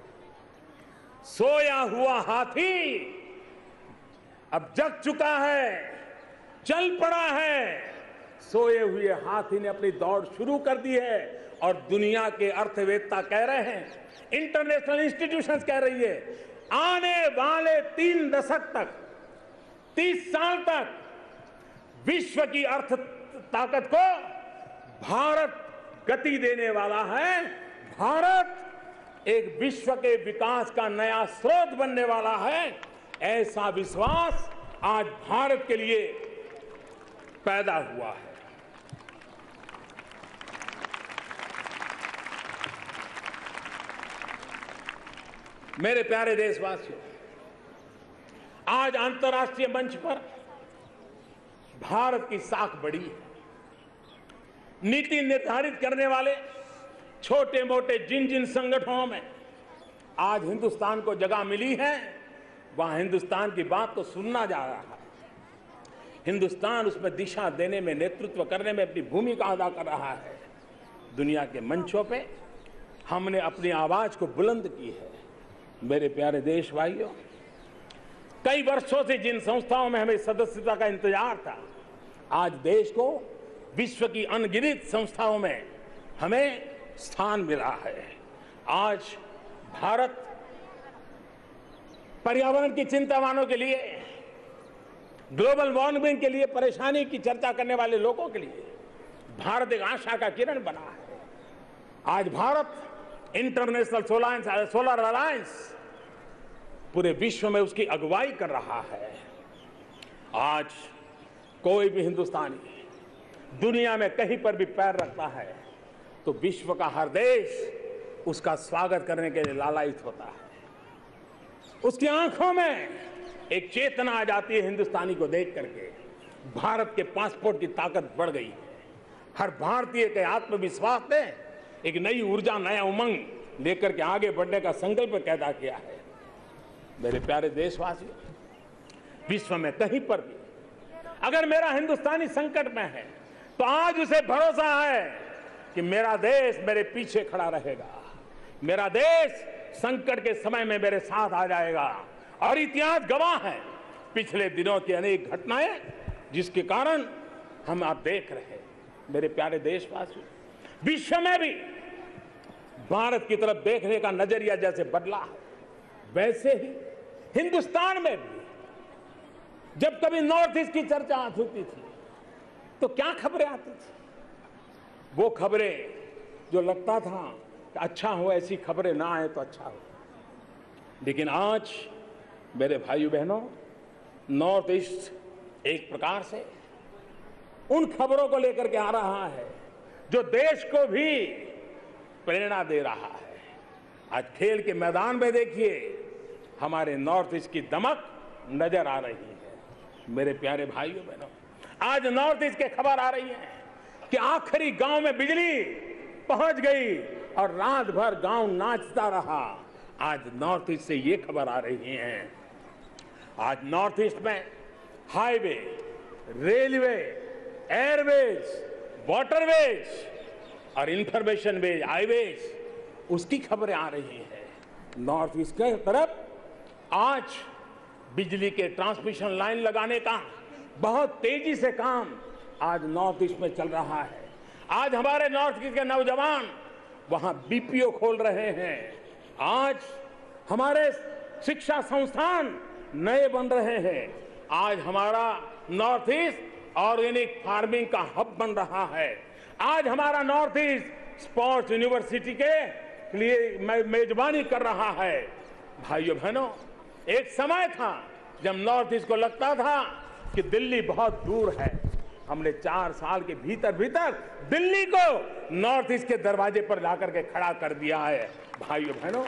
सोया हुआ हाथी अब जग चुका है, चल पड़ा है। सोए हुए हाथी ने अपनी दौड़ शुरू कर दी है। और दुनिया के अर्थवेत्ता कह रहे हैं, इंटरनेशनल इंस्टीट्यूशंस कह रही है, आने वाले 3 दशक तक, 30 साल तक विश्व की अर्थ ताकत को भारत गति देने वाला है। भारत एक विश्व के विकास का नया स्रोत बनने वाला है। ऐसा विश्वास आज भारत के लिए पैदा हुआ है। मेरे प्यारे देशवासियों, आज अंतर्राष्ट्रीय मंच पर भारत की साख बढ़ी है। नीति निर्धारित करने वाले छोटे मोटे जिन संगठनों में आज हिंदुस्तान को जगह मिली है, वहां हिंदुस्तान की बात को सुनना जा रहा है। हिंदुस्तान उसमें दिशा देने में, नेतृत्व करने में अपनी भूमिका अदा कर रहा है। दुनिया के मंचों पे हमने अपनी आवाज को बुलंद की है। मेरे प्यारे देश भाइयों, कई वर्षों से जिन संस्थाओं में हमें सदस्यता का इंतजार था, आज देश को विश्व की अनगिनत संस्थाओं में हमें स्थान मिला है। आज भारत पर्यावरण की चिंता वालों के लिए, ग्लोबल वार्मिंग के लिए परेशानी की चर्चा करने वाले लोगों के लिए भारत एक आशा का किरण बना है। आज भारत इंटरनेशनल सोलर अलायंस पूरे विश्व में उसकी अगुवाई कर रहा है। आज कोई भी हिंदुस्तानी दुनिया में कहीं पर भी पैर रखता है तो विश्व का हर देश उसका स्वागत करने के लिए लालायित होता है। उसकी आंखों में एक चेतना आ जाती है हिंदुस्तानी को देख करके। भारत के पासपोर्ट की ताकत बढ़ गई है। हर भारतीय के आत्मविश्वास ने एक नई ऊर्जा, नया उमंग लेकर के आगे बढ़ने का संकल्प पैदा किया है। मेरे प्यारे देशवासियों, विश्व में कहीं पर भी अगर मेरा हिंदुस्तानी संकट में है तो आज उसे भरोसा है कि मेरा देश मेरे पीछे खड़ा रहेगा। मेरा देश संकट के समय में मेरे साथ आ जाएगा। और इतिहास गवाह है पिछले दिनों की अनेक घटनाएं जिसके कारण हम आप देख रहे हैं। मेरे प्यारे देशवासियों, विश्व में भी भारत की तरफ देखने का नजरिया जैसे बदला है, वैसे ही हिंदुस्तान में भी जब कभी नॉर्थ ईस्ट की चर्चा होती थी तो क्या खबरें आती थी? वो खबरें जो लगता था कि अच्छा हो, ऐसी खबरें ना आए तो अच्छा हो। लेकिन आज मेरे भाइयों बहनों, नॉर्थ ईस्ट एक प्रकार से उन खबरों को लेकर के आ रहा है जो देश को भी प्रेरणा दे रहा है। आज खेल के मैदान में देखिए हमारे नॉर्थ ईस्ट की दमक नजर आ रही है। मेरे प्यारे भाइयों बहनों, आज नॉर्थ ईस्ट की खबर आ रही है कि आखिरी गांव में बिजली पहुंच गई और रात भर गांव नाचता रहा। आज नॉर्थ ईस्ट से ये खबर आ रही है, आज नॉर्थ ईस्ट में हाईवे, रेलवे, एयरवेज, वाटरवेज और इंफॉर्मेशन वेज, हाईवेज, उसकी खबरें आ रही है। नॉर्थ ईस्ट के तरफ आज बिजली के ट्रांसमिशन लाइन लगाने का बहुत तेजी से काम आज नॉर्थ ईस्ट में चल रहा है। आज हमारे नॉर्थ ईस्ट के नौजवान वहां बीपीओ खोल रहे हैं। आज हमारे शिक्षा संस्थान नए बन रहे हैं। आज हमारा नॉर्थ ईस्ट ऑर्गेनिक फार्मिंग का हब बन रहा है। आज हमारा नॉर्थ ईस्ट स्पोर्ट्स यूनिवर्सिटी के लिए मेजबानी कर रहा है। भाइयों बहनों, एक समय था जब नॉर्थ ईस्ट को लगता था कि दिल्ली बहुत दूर है। हमने 4 साल के भीतर भीतर दिल्ली को नॉर्थ ईस्ट के दरवाजे पर लाकर के खड़ा कर दिया है। भाइयों बहनों,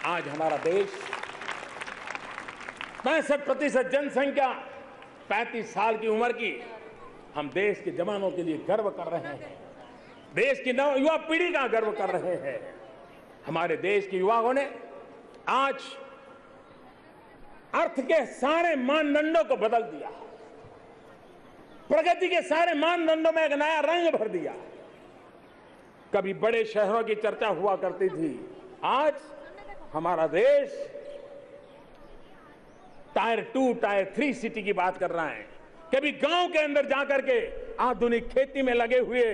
आज हमारा देश 65% जनसंख्या, 35 साल की उम्र की, हम देश के जवानों के लिए गर्व कर रहे हैं। देश की युवा पीढ़ी का गर्व कर रहे हैं। हमारे देश के युवाओं ने आज अर्थ के सारे मानदंडों को बदल दिया, प्रगति के सारे मानदंडों में एक नया रंग भर दिया। कभी बड़े शहरों की चर्चा हुआ करती थी, आज हमारा देश टायर 2, टायर 3 सिटी की बात कर रहा है। कभी गांव के अंदर जाकर के आधुनिक खेती में लगे हुए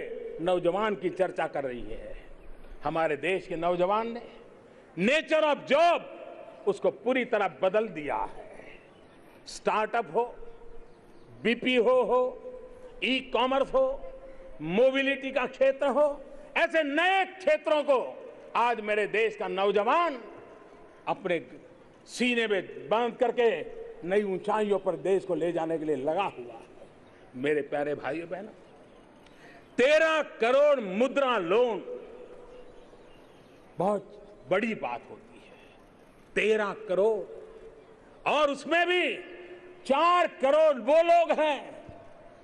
नौजवान की चर्चा कर रही है। हमारे देश के नौजवान ने नेचर ऑफ जॉब उसको पूरी तरह बदल दिया है। स्टार्टअप हो, बीपीओ हो, ई कॉमर्स हो, मोबिलिटी का क्षेत्र हो, ऐसे नए क्षेत्रों को आज मेरे देश का नौजवान अपने सीने में बांध करके नई ऊंचाइयों पर देश को ले जाने के लिए लगा हुआ है। मेरे प्यारे भाइयों बहनों, 13 करोड़ मुद्रा लोन बहुत बड़ी बात होती है। 13 करोड़, और उसमें भी 4 करोड़ वो लोग हैं,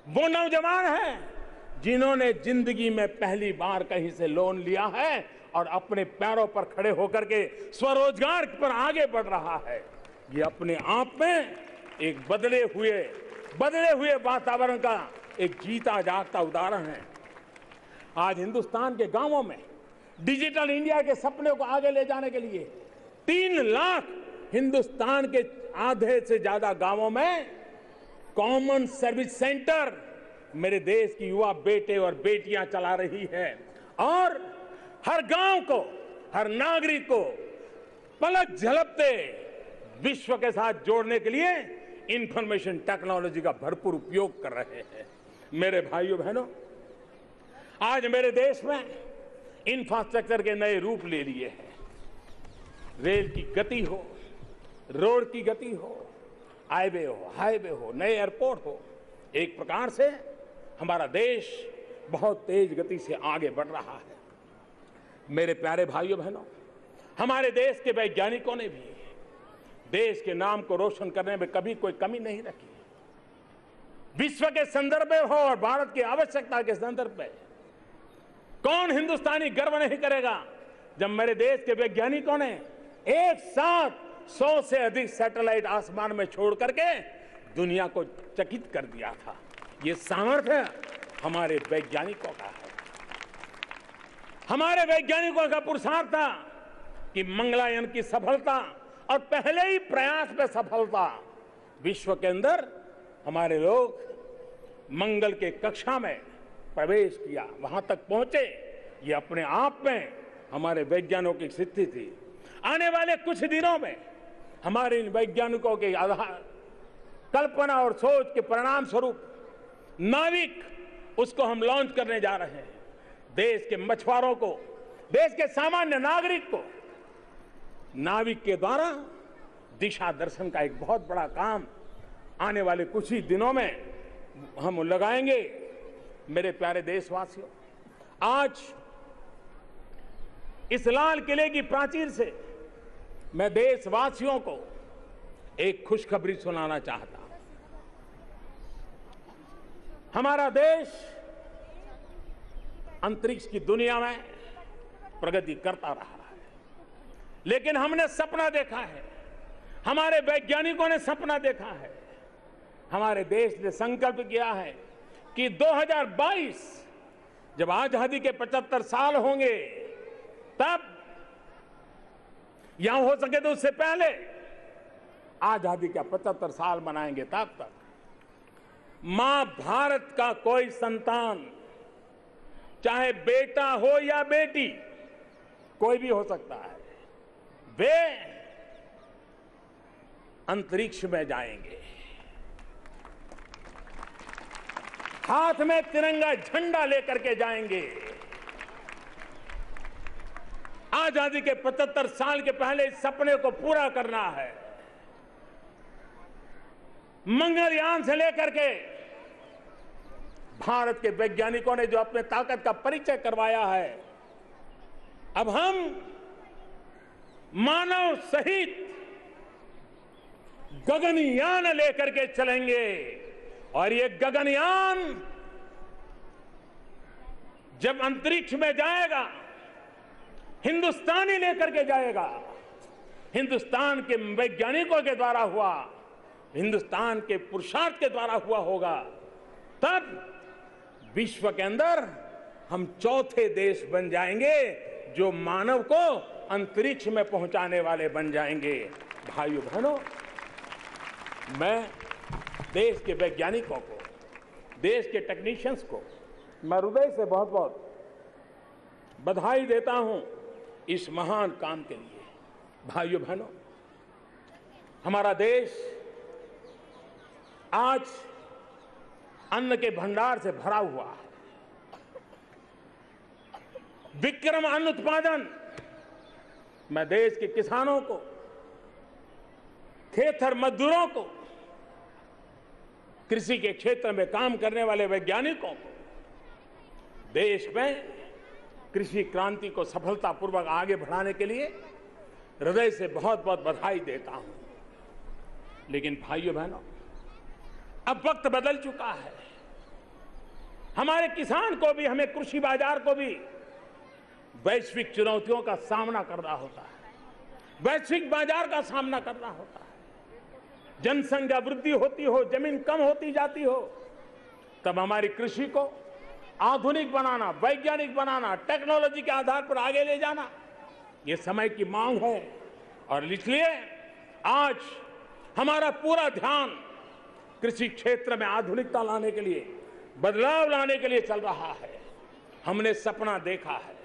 वो नौजवान हैं जिन्होंने जिंदगी में पहली बार कहीं से लोन लिया है और अपने पैरों पर खड़े होकर के स्वरोजगार पर आगे बढ़ रहा है। ये अपने आप में एक बदले हुए वातावरण का एक जीता जागता उदाहरण है। आज हिंदुस्तान के गांवों में डिजिटल इंडिया के सपने को आगे ले जाने के लिए 3 लाख हिंदुस्तान के आधे से ज्यादा गांवों में कॉमन सर्विस सेंटर मेरे देश की युवा बेटे और बेटियां चला रही है। और हर गांव को, हर नागरिक को पलक झलकते विश्व के साथ जोड़ने के लिए इंफॉर्मेशन टेक्नोलॉजी का भरपूर उपयोग कर रहे हैं। मेरे भाइयों बहनों, आज मेरे देश में इंफ्रास्ट्रक्चर के नए रूप ले लिए हैं। रेल की गति हो, रोड की गति हो, हाईवे हो, नए एयरपोर्ट हो, एक प्रकार से हमारा देश बहुत तेज गति से आगे बढ़ रहा है। मेरे प्यारे भाइयों बहनों, हमारे देश के वैज्ञानिकों ने भी देश के नाम को रोशन करने में कभी कोई कमी नहीं रखी। विश्व के संदर्भ में हो और भारत की आवश्यकता के संदर्भ में कौन हिंदुस्तानी गर्व नहीं करेगा जब मेरे देश के वैज्ञानिकों ने एक साथ 100 से अधिक सैटेलाइट आसमान में छोड़ करके दुनिया को चकित कर दिया था। ये सामर्थ्य हमारे वैज्ञानिकों का है। हमारे वैज्ञानिकों का पुरुषार्थ था कि मंगलयान की सफलता और पहले ही प्रयास में सफलता, विश्व के अंदर हमारे लोग मंगल के कक्षा में प्रवेश किया, वहां तक पहुंचे। ये अपने आप में हमारे वैज्ञानिकों की सिद्धि थी। आने वाले कुछ दिनों में हमारे इन वैज्ञानिकों के आधार कल्पना और सोच के परिणाम स्वरूप नाविक, उसको हम लॉन्च करने जा रहे हैं। देश के मछुआरों को, देश के सामान्य नागरिक को नाविक के द्वारा दिशा दर्शन का एक बहुत बड़ा काम आने वाले कुछ ही दिनों में हम लगाएंगे। मेरे प्यारे देशवासियों, आज इस लाल किले की प्राचीर से मैं देशवासियों को एक खुशखबरी सुनाना चाहता हूं। हमारा देश अंतरिक्ष की दुनिया में प्रगति करता रहा है। लेकिन हमने सपना देखा है, हमारे वैज्ञानिकों ने सपना देखा है, हमारे देश ने संकल्प किया है कि 2022 जब आजादी के 75 साल होंगे, तब यहां हो सके तो उससे पहले आजादी का 75 साल मनाएंगे, तब तक मां भारत का कोई संतान, चाहे बेटा हो या बेटी, कोई भी हो सकता है, वे अंतरिक्ष में जाएंगे, हाथ में तिरंगा झंडा लेकर के जाएंगे। आजादी के 75 साल के पहले इस सपने को पूरा करना है। मंगलयान से लेकर के भारत के वैज्ञानिकों ने जो अपने ताकत का परिचय करवाया है, अब हम मानव सहित गगनयान लेकर के चलेंगे, और ये गगनयान जब अंतरिक्ष में जाएगा, हिंदुस्तानी लेकर के जाएगा। हिंदुस्तान के वैज्ञानिकों के द्वारा हुआ, हिंदुस्तान के पुरुषार्थ के द्वारा हुआ होगा, तब विश्व के अंदर हम चौथे देश बन जाएंगे जो मानव को अंतरिक्ष में पहुंचाने वाले बन जाएंगे। भाइयों बहनों, मैं देश के वैज्ञानिकों को, देश के टेक्नीशियंस को मैं हृदय से बहुत बहुत बधाई देता हूं इस महान काम के लिए। भाइयों बहनों, हमारा देश आज अन्न के भंडार से भरा हुआ है। विक्रम अन्न उत्पादन, मैं देश के किसानों को, खेतर मजदूरों को, कृषि के क्षेत्र में काम करने वाले वैज्ञानिकों को, देश में कृषि क्रांति को सफलतापूर्वक आगे बढ़ाने के लिए हृदय से बहुत बहुत बधाई देता हूं। लेकिन भाइयों बहनों, अब वक्त बदल चुका है। हमारे किसान को भी, हमें कृषि बाजार को भी वैश्विक चुनौतियों का सामना करना होता है, वैश्विक बाजार का सामना करना होता है। जनसंख्या वृद्धि होती हो, जमीन कम होती जाती हो, तब हमारी कृषि को आधुनिक बनाना, वैज्ञानिक बनाना, टेक्नोलॉजी के आधार पर आगे ले जाना, ये समय की मांग है। और इसलिए आज हमारा पूरा ध्यान कृषि क्षेत्र में आधुनिकता लाने के लिए, बदलाव लाने के लिए चल रहा है। हमने सपना देखा है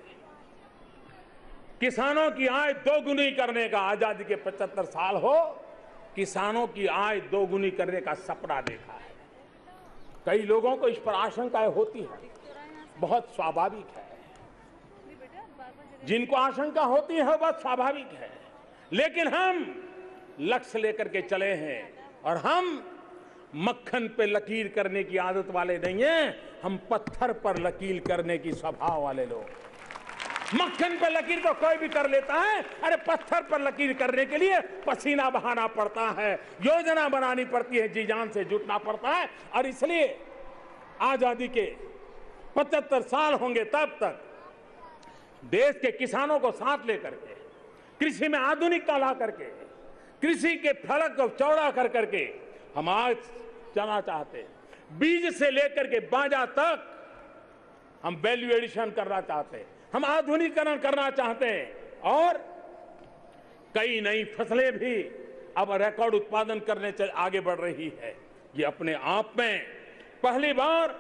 किसानों की आय दोगुनी करने का। आजादी के 75 साल हो, किसानों की आय दोगुनी करने का सपना देखा है। कई लोगों को इस पर आशंकाएं होती है, बहुत स्वाभाविक है। जिनको आशंका होती है वह स्वाभाविक है, लेकिन हम लक्ष्य लेकर के चले हैं, और हम मक्खन पे लकीर करने की आदत वाले नहीं हैं, हम पत्थर पर लकीर करने की स्वभाव वाले लोग। मक्खन पे लकीर तो कोई भी कर लेता है, अरे पत्थर पर लकीर करने के लिए पसीना बहाना पड़ता है, योजना बनानी पड़ती है, जी जान से जुटना पड़ता है। और इसलिए आजादी के 75 साल होंगे, तब तक देश के किसानों को साथ लेकर के, कृषि में आधुनिकता ला करके, कृषि के फलक को चौड़ा कर करके हम आज चलना चाहते हैं। बीज से लेकर के बाजा तक हम वैल्यू एडिशन करना चाहते हैं, हम आधुनिकीकरण करना चाहते हैं, और कई नई फसलें भी अब रिकॉर्ड उत्पादन करने आगे बढ़ रही है। ये अपने आप में पहली बार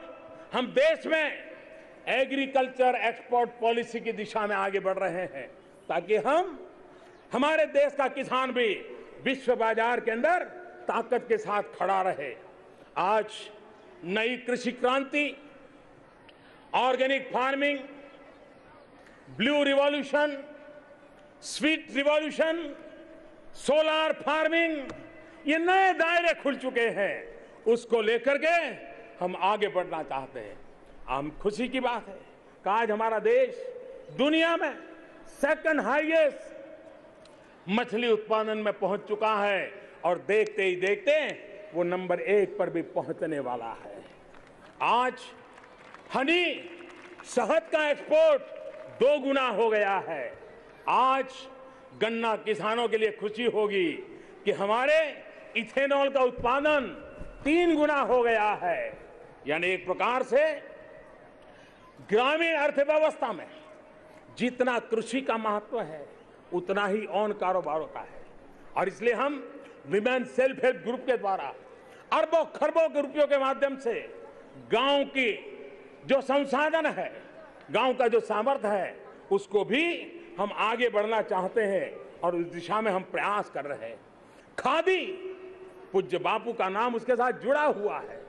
हम देश में एग्रीकल्चर एक्सपोर्ट पॉलिसी की दिशा में आगे बढ़ रहे हैं, ताकि हमारे देश का किसान भी विश्व बाजार के अंदर ताकत के साथ खड़ा रहे। आज नई कृषि क्रांति, organic farming, blue revolution, sweet revolution, solar farming, ये नए दायरे खुल चुके हैं। उसको लेकर के हम आगे बढ़ना चाहते हैं। हम खुशी की बात है कि आज हमारा देश दुनिया में सेकंड हाईएस्ट मछली उत्पादन में पहुंच चुका है, और देखते ही देखते वो नंबर 1 पर भी पहुंचने वाला है। आज हनी शहद का एक्सपोर्ट 2 गुना हो गया है। आज गन्ना किसानों के लिए खुशी होगी कि हमारे इथेनॉल का उत्पादन 3 गुना हो गया है। यानी एक प्रकार से ग्रामीण अर्थव्यवस्था में जितना कृषि का महत्व है उतना ही अन्य कारोबारों का है। और इसलिए हम विमेन सेल्फ हेल्प ग्रुप के द्वारा अरबों खरबों के रुपयों के माध्यम से गांव की जो संसाधन है, गांव का जो सामर्थ्य है, उसको भी हम आगे बढ़ना चाहते हैं और उस दिशा में हम प्रयास कर रहे हैं। खादी, पूज्य बापू का नाम उसके साथ जुड़ा हुआ है।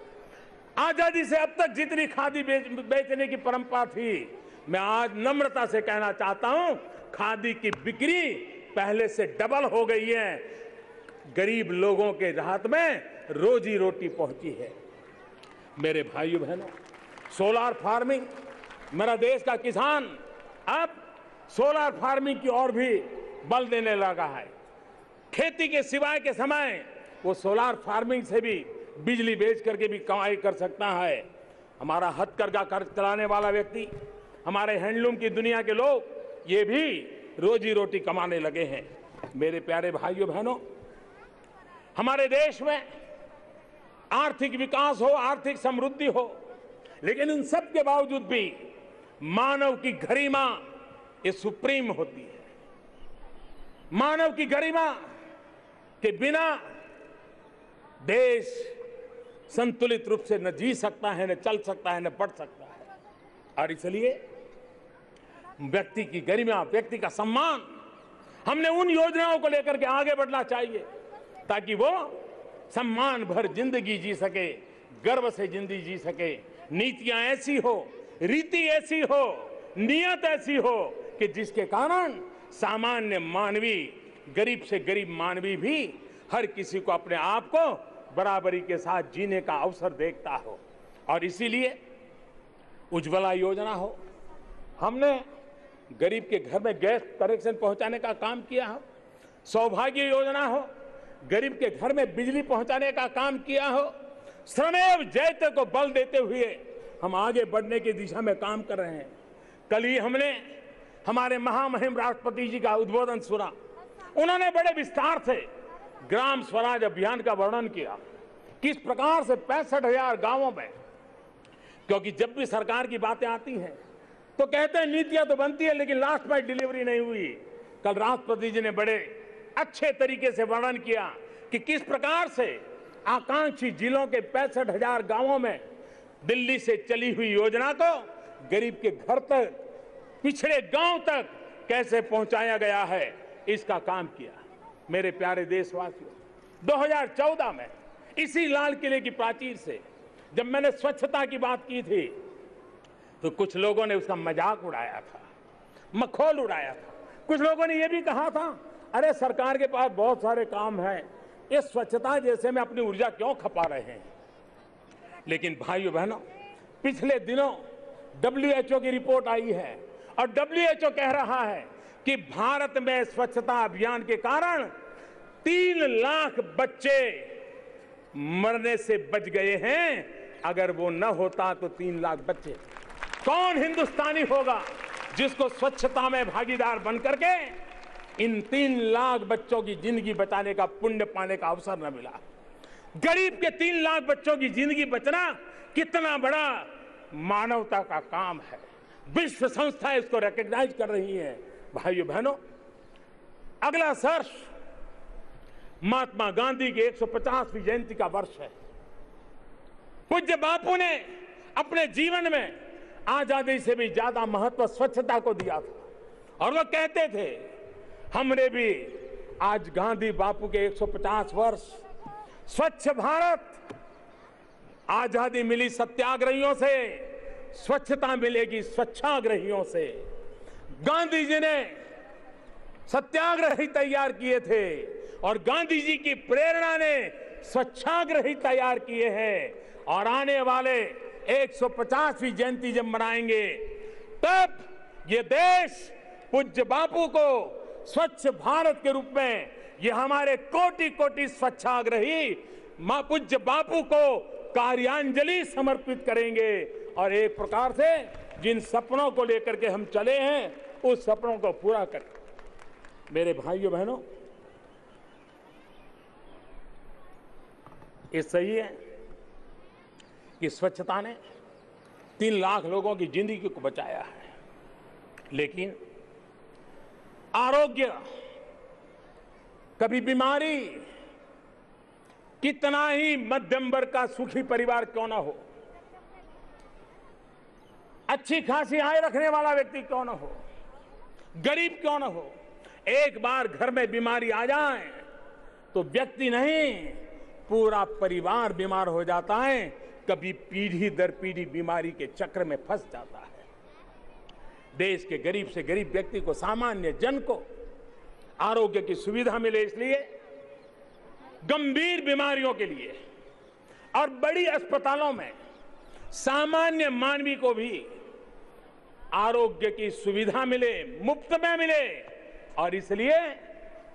आजादी से अब तक जितनी खादी बेचने की परंपरा थी, मैं आज नम्रता से कहना चाहता हूं, खादी की बिक्री पहले से डबल हो गई है। गरीब लोगों के हाथ में रोजी रोटी पहुंची है। मेरे भाइयों बहनों, सोलार फार्मिंग, मेरा देश का किसान अब सोलार फार्मिंग की ओर भी बल देने लगा है। खेती के सिवाय के समय वो सोलार फार्मिंग से भी बिजली बेच करके भी कमाई कर सकता है। हमारा हथकरघा कर चलाने वाला व्यक्ति, हमारे हैंडलूम की दुनिया के लोग, ये भी रोजी रोटी कमाने लगे हैं। मेरे प्यारे भाइयों बहनों, हमारे देश में आर्थिक विकास हो, आर्थिक समृद्धि हो, लेकिन इन सब के बावजूद भी मानव की गरिमा ये सुप्रीम होती है। मानव की गरिमा के बिना देश संतुलित रूप से न जी सकता है, न चल सकता है, न बढ़ सकता है। और इसलिए व्यक्ति की गरिमा, व्यक्ति का सम्मान, हमने उन योजनाओं को लेकर के आगे बढ़ना चाहिए ताकि वो सम्मान भर जिंदगी जी सके, गर्व से जिंदगी जी सके। नीतियां ऐसी हो, रीति ऐसी हो, नियत ऐसी हो कि जिसके कारण सामान्य मानवी, गरीब से गरीब मानवी भी हर किसी को अपने आप को बराबरी के साथ जीने का अवसर देखता हो। और इसीलिए उज्ज्वला योजना हो, हमने गरीब के घर में गैस कनेक्शन पहुंचाने का काम किया हो। सौभाग्य योजना हो, गरीब के घर में बिजली पहुंचाने का काम किया हो। श्रमेव जयते को बल देते हुए हम आगे बढ़ने की दिशा में काम कर रहे हैं। कल ही हमने हमारे महामहिम राष्ट्रपति जी का उद्बोधन सुना। उन्होंने बड़े विस्तार से ग्राम स्वराज अभियान का वर्णन किया, किस प्रकार से 65,000 गांवों में, क्योंकि जब भी सरकार की बातें आती हैं तो कहते हैं नीतियां तो बनती है लेकिन लास्ट माइल डिलीवरी नहीं हुई। कल राष्ट्रपति जी ने बड़े अच्छे तरीके से वर्णन किया कि किस प्रकार से आकांक्षी जिलों के 65,000 गांवों में दिल्ली से चली हुई योजना को गरीब के घर तक, पिछड़े गांव तक कैसे पहुंचाया गया है, इसका काम किया। मेरे प्यारे देशवासियों, 2014 में इसी लाल किले की प्राचीर से जब मैंने स्वच्छता की बात की थी तो कुछ लोगों ने उसका मजाक उड़ाया था, मखौल उड़ाया था। कुछ लोगों ने यह भी कहा था, अरे सरकार के पास बहुत सारे काम हैं, ये स्वच्छता जैसे में अपनी ऊर्जा क्यों खपा रहे हैं। लेकिन भाइयों बहनों, पिछले दिनों WHO की रिपोर्ट आई है और WHO कह रहा है कि भारत में स्वच्छता अभियान के कारण 3 लाख बच्चे मरने से बच गए हैं। अगर वो न होता तो 3 लाख बच्चे, कौन हिंदुस्तानी होगा जिसको स्वच्छता में भागीदार बनकर के इन 3 लाख बच्चों की जिंदगी बचाने का पुण्य पाने का अवसर न मिला। गरीब के 3 लाख बच्चों की जिंदगी बचना कितना बड़ा मानवता का काम है। विश्व संस्थाएं इसको रिकॉग्नाइज कर रही हैं। भाइयों बहनों, अगला वर्ष महात्मा गांधी की 150वीं जयंती का वर्ष है। पूज्य बापू ने अपने जीवन में आजादी से भी ज्यादा महत्व स्वच्छता को दिया था और वो कहते थे, हमने भी आज गांधी बापू के 150 वर्ष, स्वच्छ भारत, आजादी मिली सत्याग्रहियों से, स्वच्छता मिलेगी स्वच्छाग्रहियों से। गांधी जी ने सत्याग्रही तैयार किए थे और गांधी जी की प्रेरणा ने स्वच्छाग्रही तैयार किए हैं। और आने वाले 150वीं जयंती जब मनाएंगे तब ये देश पूज्य बापू को स्वच्छ भारत के रूप में, ये हमारे कोटि कोटि स्वच्छाग्रही पूज्य बापू को कार्यांजलि समर्पित करेंगे और एक प्रकार से जिन सपनों को लेकर के हम चले हैं उस सपनों को पूरा करें। मेरे भाइयों बहनों, ये सही है कि स्वच्छता ने 3 लाख लोगों की जिंदगी को बचाया है, लेकिन आरोग्य, कभी बीमारी, कितना ही मध्यम वर्ग का सुखी परिवार क्यों ना हो, अच्छी खासी आय रखने वाला व्यक्ति क्यों ना हो, गरीब क्यों ना हो, एक बार घर में बीमारी आ जाए तो व्यक्ति नहीं पूरा परिवार बीमार हो जाता है, कभी पीढ़ी दर पीढ़ी बीमारी के चक्र में फंस जाता है। देश के गरीब से गरीब व्यक्ति को, सामान्य जन को आरोग्य की सुविधा मिले, इसलिए गंभीर बीमारियों के लिए और बड़ी अस्पतालों में सामान्य मानवी को भी आरोग्य की सुविधा मिले, मुफ्त में मिले, और इसलिए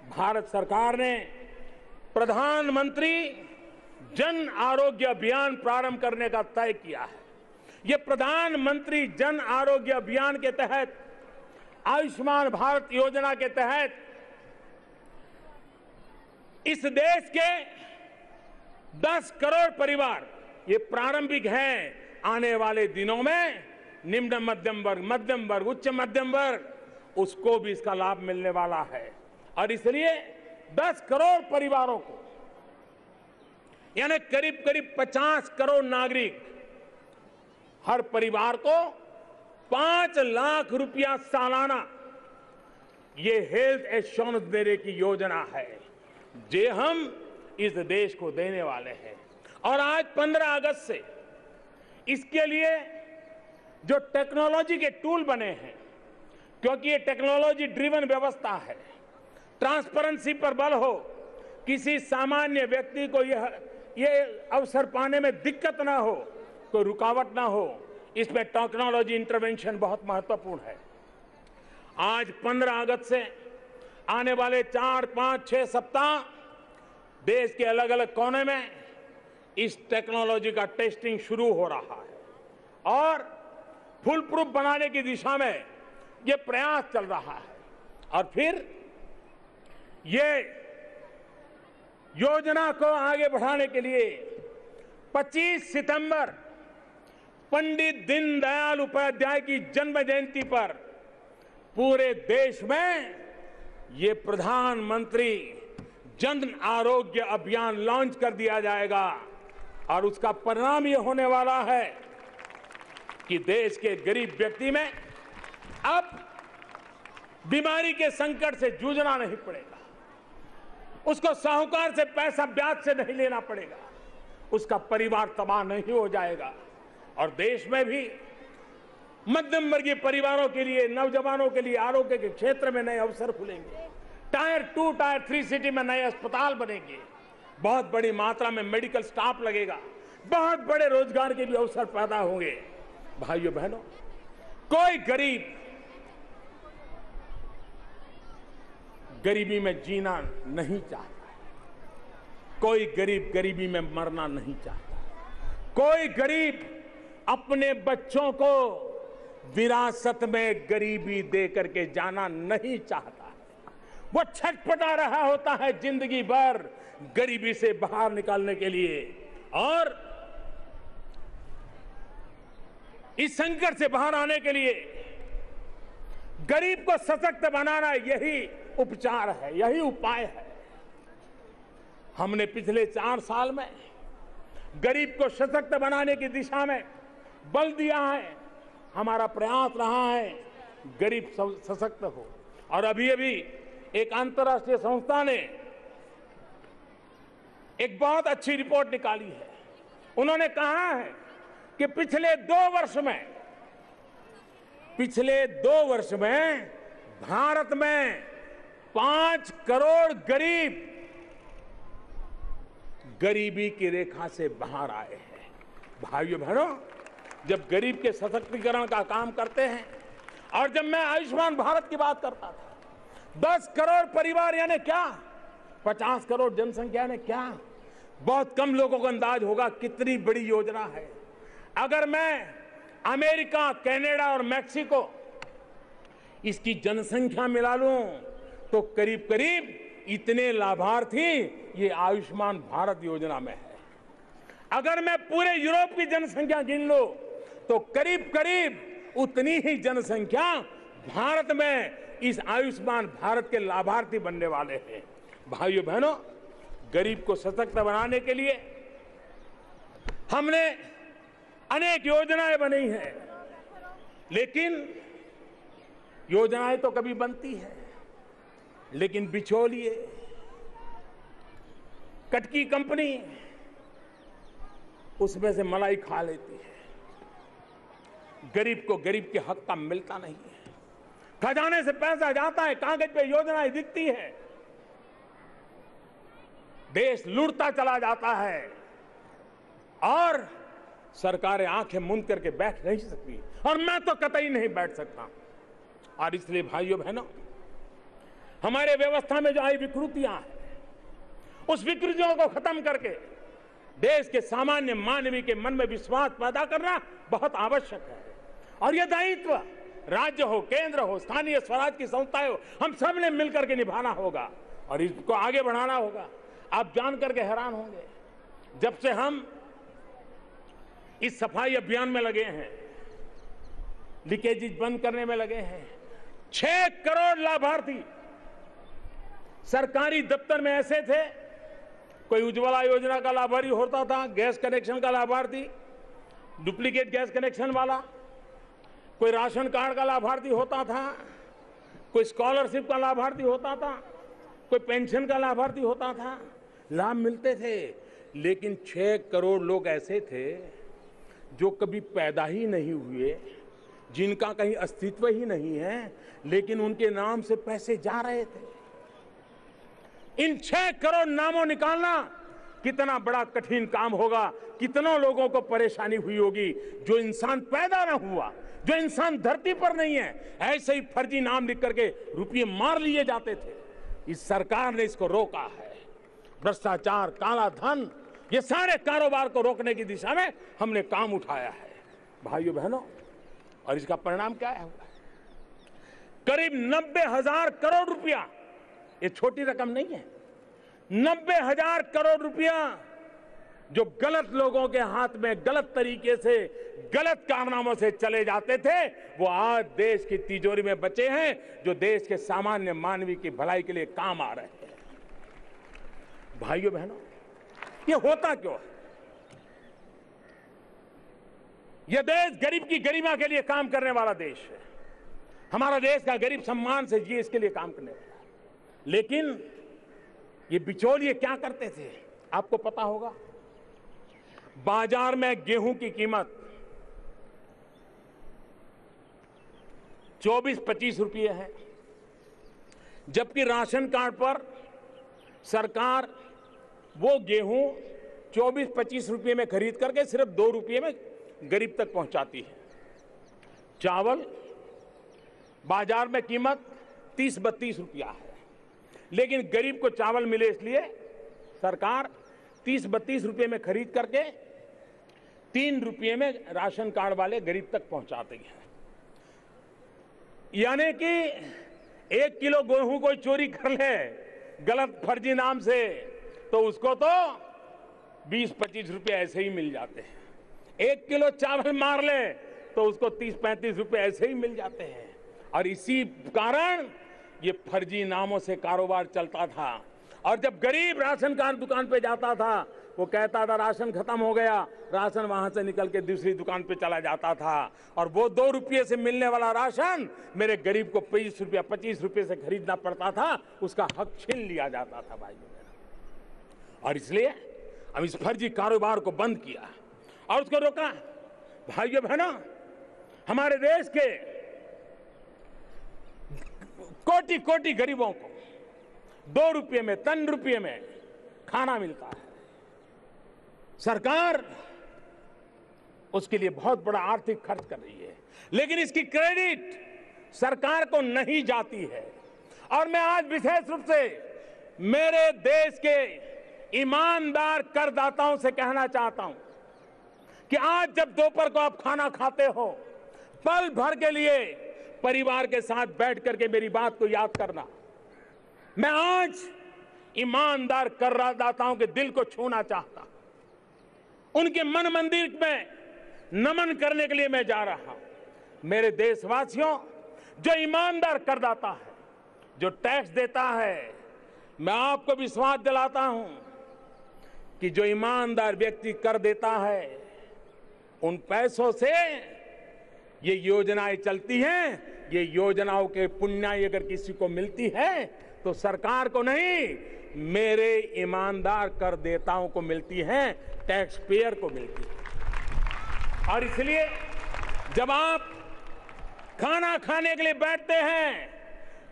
भारत सरकार ने प्रधानमंत्री जन आरोग्य अभियान प्रारंभ करने का तय किया है। ये प्रधानमंत्री जन आरोग्य अभियान के तहत, आयुष्मान भारत योजना के तहत इस देश के 10 करोड़ परिवार, ये प्रारंभिक है, आने वाले दिनों में निम्न मध्यम वर्ग, उच्च मध्यम वर्ग, उसको भी इसका लाभ मिलने वाला है। और इसलिए 10 करोड़ परिवारों को, यानी करीब करीब 50 करोड़ नागरिक, हर परिवार को 5 लाख रुपया सालाना ये हेल्थ एश्योरेंस देने की योजना है, जो हम इस देश को देने वाले हैं। और आज 15 अगस्त से इसके लिए जो टेक्नोलॉजी के टूल बने हैं, क्योंकि ये टेक्नोलॉजी ड्रिवन व्यवस्था है, ट्रांसपेरेंसी पर बल हो, किसी सामान्य व्यक्ति को ये अवसर पाने में दिक्कत ना हो, कोई रुकावट ना हो, इसमें टेक्नोलॉजी इंटरवेंशन बहुत महत्वपूर्ण है। आज 15 अगस्त से आने वाले 4, 5, 6 सप्ताह देश के अलग अलग कोने में इस टेक्नोलॉजी का टेस्टिंग शुरू हो रहा है और फुल प्रूफ बनाने की दिशा में ये प्रयास चल रहा है। और फिर ये योजना को आगे बढ़ाने के लिए 25 सितंबर पंडित दीनदयाल उपाध्याय की जन्म जयंती पर पूरे देश में ये प्रधानमंत्री जन आरोग्य अभियान लॉन्च कर दिया जाएगा। और उसका परिणाम ये होने वाला है कि देश के गरीब व्यक्ति में अब बीमारी के संकट से जूझना नहीं पड़ेगा, उसको साहूकार से पैसा ब्याज से नहीं लेना पड़ेगा, उसका परिवार तबाह नहीं हो जाएगा। और देश में भी मध्यम वर्गीय परिवारों के लिए, नौजवानों के लिए आरोग्य के क्षेत्र में नए अवसर खुलेंगे। टायर 2, टायर 3 सिटी में नए अस्पताल बनेंगे, बहुत बड़ी मात्रा में मेडिकल स्टाफ लगेगा, बहुत बड़े रोजगार के भी अवसर पैदा होंगे। भाइयों बहनों, कोई गरीब गरीबी में जीना नहीं चाहता, कोई गरीब गरीबी में मरना नहीं चाहता, कोई गरीब अपने बच्चों को विरासत में गरीबी दे करके जाना नहीं चाहता। वो छटपटा रहा होता है जिंदगी भर गरीबी से बाहर निकालने के लिए, और इस संकट से बाहर आने के लिए गरीब को सशक्त बनाना यही उपचार है, यही उपाय है। हमने पिछले 4 साल में गरीब को सशक्त बनाने की दिशा में बल दिया है, हमारा प्रयास रहा है गरीब सशक्त हो। और अभी अभी एक अंतर्राष्ट्रीय संस्था ने एक बहुत अच्छी रिपोर्ट निकाली है। उन्होंने कहा है कि पिछले 2 वर्ष में भारत में 5 करोड़ गरीब गरीबी की रेखा से बाहर आए हैं। भाइयों बहनों, जब गरीब के सशक्तिकरण का काम करते हैं, और जब मैं आयुष्मान भारत की बात करता था, 10 करोड़ परिवार यानी क्या, 50 करोड़ जनसंख्या ने क्या, बहुत कम लोगों को अंदाज होगा कितनी बड़ी योजना है। अगर मैं अमेरिका, कनाडा और मैक्सिको, इसकी जनसंख्या मिला लूं तो करीब करीब इतने लाभार्थी ये आयुष्मान भारत योजना में है। अगर मैं पूरे यूरोप की जनसंख्या गिन लूं तो करीब करीब उतनी ही जनसंख्या भारत में इस आयुष्मान भारत के लाभार्थी बनने वाले हैं। भाइयों बहनों, गरीब को सशक्त बनाने के लिए हमने अनेक योजनाएं बनाई हैं, लेकिन योजनाएं तो कभी बनती है, लेकिन बिचौलिए, कटकी कंपनी उसमें से मलाई खा लेती है। गरीब को गरीब के हक का मिलता नहीं है। खजाने से पैसा जाता है, कागज पे योजनाएं दिखती है, देश लूटता चला जाता है और सरकारें आंखें मूंद करके बैठ नहीं सकती, और मैं तो कतई नहीं बैठ सकता। और इसलिए भाइयों बहनों, हमारे व्यवस्था में जो आई विकृतियां हैं, उस विकृतियों को खत्म करके देश के सामान्य मानवीय के मन में विश्वास पैदा करना बहुत आवश्यक है। और यह दायित्व राज्य हो, केंद्र हो, स्थानीय स्वराज की संस्थाएं हो, हम सब ने मिलकर के निभाना होगा और इसको आगे बढ़ाना होगा। आप जान करके हैरान होंगे, जब से हम इस सफाई अभियान में लगे हैं, लीकेजेस बंद करने में लगे हैं, 6 करोड़ लाभार्थी सरकारी दफ्तर में ऐसे थे, कोई उज्ज्वला योजना का लाभार्थी होता था, गैस कनेक्शन का लाभार्थी, डुप्लीकेट गैस कनेक्शन वाला, कोई राशन कार्ड का लाभार्थी होता था, कोई स्कॉलरशिप का लाभार्थी होता था, कोई पेंशन का लाभार्थी होता था, लाभ मिलते थे। लेकिन 6 करोड़ लोग ऐसे थे जो कभी पैदा ही नहीं हुए, जिनका कहीं अस्तित्व ही नहीं है, लेकिन उनके नाम से पैसे जा रहे थे। इन 6 करोड़ नामों निकालना कितना बड़ा कठिन काम होगा, कितनों लोगों को परेशानी हुई होगी। जो इंसान पैदा ना हुआ, जो इंसान धरती पर नहीं है, ऐसे ही फर्जी नाम लिख करके रुपये मार लिए जाते थे। इस सरकार ने इसको रोका है। भ्रष्टाचार, काला धन, ये सारे कारोबार को रोकने की दिशा में हमने काम उठाया है भाइयों बहनों। और इसका परिणाम क्या है? करीब 90,000 करोड़ रुपया, ये छोटी रकम नहीं है, 90,000 करोड़ रुपया जो गलत लोगों के हाथ में गलत तरीके से, गलत कारनामों से चले जाते थे, वो आज देश की तिजोरी में बचे हैं, जो देश के सामान्य मानवीय की भलाई के लिए काम आ रहे हैं। भाइयों बहनों, ये होता क्यों है? यह देश गरीब की गरिमा के लिए काम करने वाला देश है। हमारा देश का गरीब सम्मान से जिए, इसके लिए काम करने वाला। लेकिन ये बिचौलिए क्या करते थे, आपको पता होगा। बाजार में गेहूं की कीमत 24-25 रुपये है, जबकि राशन कार्ड पर सरकार वो गेहूं 24-25 रुपये में खरीद करके सिर्फ 2 रुपये में गरीब तक पहुंचाती है। चावल बाजार में कीमत 30-32 रुपया है, लेकिन गरीब को चावल मिले इसलिए सरकार 30-32 रुपये में खरीद करके 3 रुपये में राशन कार्ड वाले गरीब तक पहुंचाती है। यानी कि 1 किलो गेहूं कोई चोरी कर ले गलत फर्जी नाम से, तो उसको तो 20-25 रुपये ऐसे ही मिल जाते हैं। 1 किलो चावल मार ले तो उसको 30-35 रुपये ऐसे ही मिल जाते हैं। और इसी कारण ये फर्जी नामों से कारोबार चलता था। और जब गरीब राशन कार्ड दुकान पे जाता था, वो कहता था राशन खत्म हो गया, राशन वहां से निकल के दूसरी दुकान पे चला जाता था, और वो 2 रुपये से मिलने वाला राशन मेरे गरीब को 20 रुपया 25 रुपये से खरीदना पड़ता था, उसका हक छीन लिया जाता था भाइयों। और इसलिए हम इस फर्जी कारोबार को बंद किया और उसको रोका। भाइयों बहनों, हमारे देश के कोटि कोटि गरीबों को 2 रुपये में, 3 रुपये में खाना मिलता है। सरकार उसके लिए बहुत बड़ा आर्थिक खर्च कर रही है, लेकिन इसकी क्रेडिट सरकार को नहीं जाती है। और मैं आज विशेष रूप से मेरे देश के ईमानदार करदाताओं से कहना चाहता हूं कि आज जब दोपहर को आप खाना खाते हो, पल भर के लिए परिवार के साथ बैठ करके मेरी बात को याद करना। मैं आज ईमानदार करदाताओं के दिल को छूना चाहता हूं। उनके मन मंदिर में नमन करने के लिए मैं जा रहा हूं। मेरे देशवासियों, जो ईमानदार करदाता है, जो टैक्स देता है, मैं आपको विश्वास दिलाता हूं कि जो ईमानदार व्यक्ति कर देता है, उन पैसों से ये योजनाएं चलती हैं। ये योजनाओं के पुण्य अगर किसी को मिलती है तो सरकार को नहीं, मेरे ईमानदार करदाताओं को मिलती है, टैक्स पेयर को मिलती है। और इसलिए जब आप खाना खाने के लिए बैठते हैं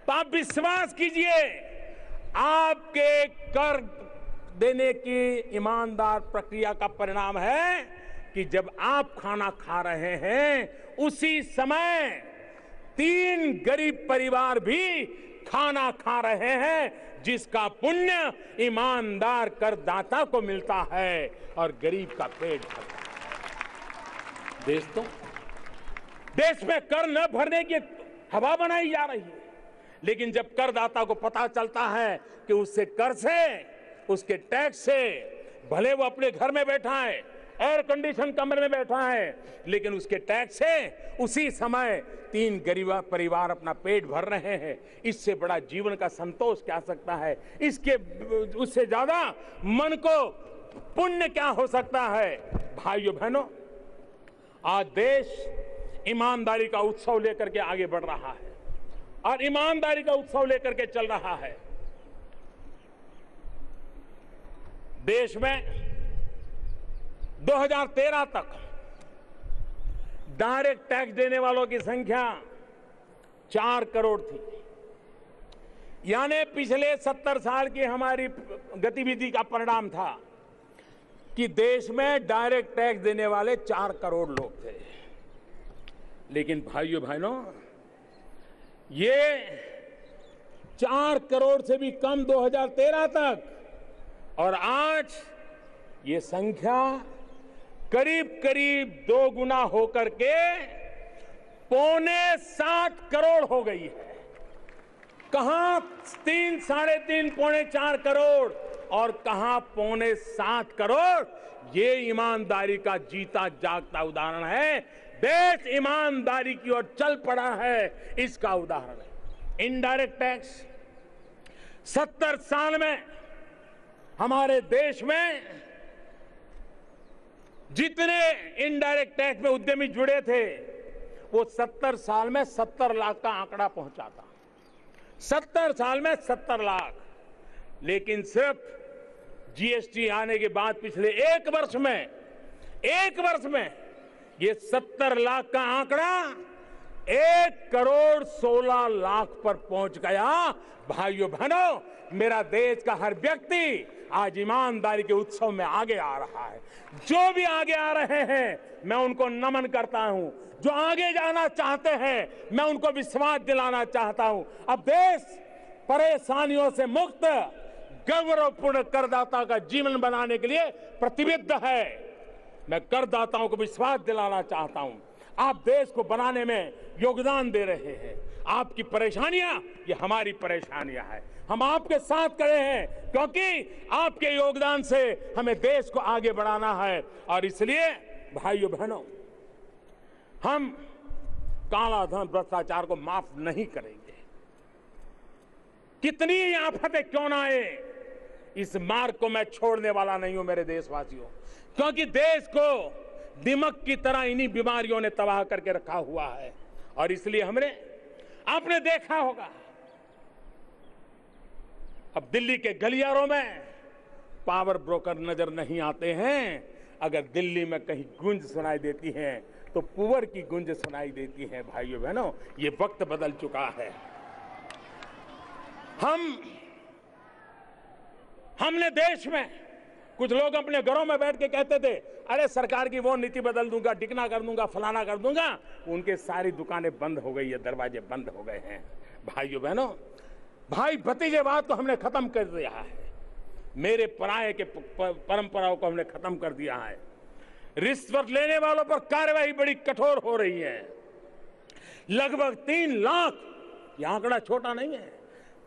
तो आप विश्वास कीजिए, आपके कर देने की ईमानदार प्रक्रिया का परिणाम है कि जब आप खाना खा रहे हैं, उसी समय 3 गरीब परिवार भी खाना खा रहे हैं, जिसका पुण्य ईमानदार करदाता को मिलता है और गरीब का पेट भरता है। दोस्तों, देश में कर न भरने की हवा बनाई जा रही है, लेकिन जब करदाता को पता चलता है कि उससे कर से, उसके टैक्स से, भले वो अपने घर में बैठा है, एयर कंडीशन कमरे में बैठा है, लेकिन उसके टैक्स से उसी समय 3 गरीब परिवार अपना पेट भर रहे हैं, इससे बड़ा जीवन का संतोष क्या सकता है? इसके उससे ज्यादा मन को पुण्य क्या हो सकता है? भाइयों बहनों, आज देश ईमानदारी का उत्सव लेकर के आगे बढ़ रहा है और ईमानदारी का उत्सव लेकर के चल रहा है। देश में 2013 तक डायरेक्ट टैक्स देने वालों की संख्या 4 करोड़ थी। यानी पिछले 70 साल की हमारी गतिविधि का परिणाम था कि देश में डायरेक्ट टैक्स देने वाले 4 करोड़ लोग थे। लेकिन भाइयों बहनों, ये 4 करोड़ से भी कम 2013 तक, और आज ये संख्या करीब करीब 2 गुना होकर के 6.25 करोड़ हो गई है। कहां 3, साढ़े 3, 4.25 करोड़ और कहां 6.25 करोड़। ये ईमानदारी का जीता जागता उदाहरण है। देश ईमानदारी की ओर चल पड़ा है, इसका उदाहरण है। इनडायरेक्ट टैक्स 70 साल में हमारे देश में जितने इनडायरेक्ट टैक्स में उद्यमी जुड़े थे, वो 70 साल में 70 लाख का आंकड़ा पहुंचा था। 70 साल में 70 लाख। लेकिन सिर्फ जीएसटी आने के बाद पिछले एक वर्ष में ये 70 लाख का आंकड़ा 1 करोड़ 16 लाख पर पहुंच गया। भाइयों बहनों, मेरा देश का हर व्यक्ति आज ईमानदारी के उत्सव में आगे आ रहा है। जो भी आगे आ रहे हैं, मैं उनको नमन करता हूं। जो आगे जाना चाहते हैं, मैं उनको विश्वास दिलाना चाहता हूं। अब देश परेशानियों से मुक्त, गौरवपूर्ण करदाता का जीवन बनाने के लिए प्रतिबद्ध है। मैं करदाताओं को विश्वास दिलाना चाहता हूं। आप देश को बनाने में योगदान दे रहे हैं। आपकी परेशानियां ये हमारी परेशानियां हैं। हम आपके साथ खड़े हैं, क्योंकि आपके योगदान से हमें देश को आगे बढ़ाना है। और इसलिए भाइयों बहनों, हम काला धन, भ्रष्टाचार को माफ नहीं करेंगे। कितनी आफतें क्यों ना आए, इस मार्ग को मैं छोड़ने वाला नहीं हूं मेरे देशवासियों। क्योंकि देश को दिमक की तरह इन्हीं बीमारियों ने तबाह करके रखा हुआ है। और इसलिए आपने देखा होगा, अब दिल्ली के गलियारों में पावर ब्रोकर नजर नहीं आते हैं। अगर दिल्ली में कहीं गूंज सुनाई देती है तो पुअर की गूंज सुनाई देती है। भाइयों बहनों, ये वक्त बदल चुका है। हमने देश में कुछ लोग अपने घरों में बैठ के कहते थे, अरे सरकार की वो नीति बदल दूंगा, डिकना कर दूंगा, फलाना कर दूंगा। उनके सारी दुकानें बंद हो गई है, दरवाजे बंद हो गए हैं। भाइयों बहनों, भाई भतीजेवाद को हमने खत्म कर दिया है। मेरे पराये के परंपराओं को हमने खत्म कर दिया है। रिश्वत लेने वालों पर कार्रवाई बड़ी कठोर हो रही है। लगभग 3 लाख, यह आंकड़ा छोटा नहीं है,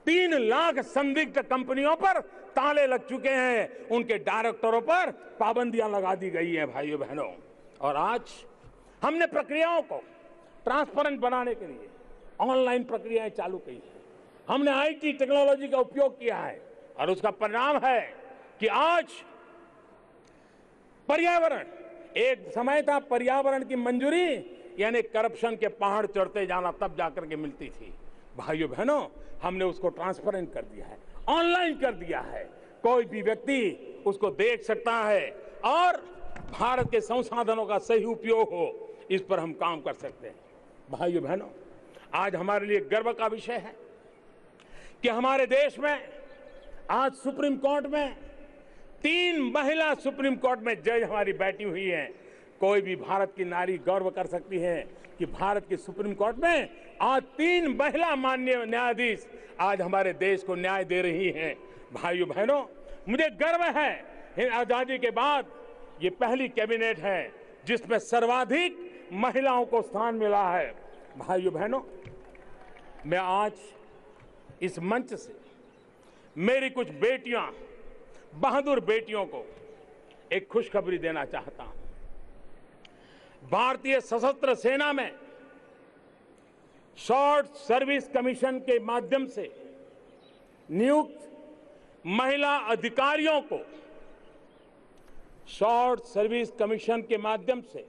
3 लाख संदिग्ध कंपनियों पर ताले लग चुके हैं, उनके डायरेक्टरों पर पाबंदियां लगा दी गई हैं भाइयों बहनों। और आज हमने प्रक्रियाओं को ट्रांसपेरेंट बनाने के लिए ऑनलाइन प्रक्रियाएं चालू की है। हमने आईटी टेक्नोलॉजी का उपयोग किया है और उसका परिणाम है कि आज पर्यावरण, एक समय था पर्यावरण की मंजूरी यानी करप्शन के पहाड़ चढ़ते जाना तब जाकर के मिलती थी। भाइयों बहनों, हमने उसको ट्रांसपेरेंट कर दिया है, ऑनलाइन कर दिया है, कोई भी व्यक्ति उसको देख सकता है और भारत के संसाधनों का सही उपयोग हो, इस पर हम काम कर सकते हैं। भाइयों बहनों, आज हमारे लिए गर्व का विषय है कि हमारे देश में आज सुप्रीम कोर्ट में 3 महिला सुप्रीम कोर्ट में जज हमारी बैठी हुई हैं। कोई भी भारत की नारी गौरव कर सकती है कि भारत की सुप्रीम कोर्ट में आज 3 महिला माननीय न्यायाधीश आज हमारे देश को न्याय दे रही हैं। भाइयों बहनों, मुझे गर्व है आजादी के बाद ये पहली कैबिनेट है जिसमें सर्वाधिक महिलाओं को स्थान मिला है। भाइयों बहनों, मैं आज इस मंच से मेरी कुछ बेटियां, बहादुर बेटियों को एक खुशखबरी देना चाहता हूं। भारतीय सशस्त्र सेना में शॉर्ट सर्विस कमीशन के माध्यम से नियुक्त महिला अधिकारियों को, शॉर्ट सर्विस कमीशन के माध्यम से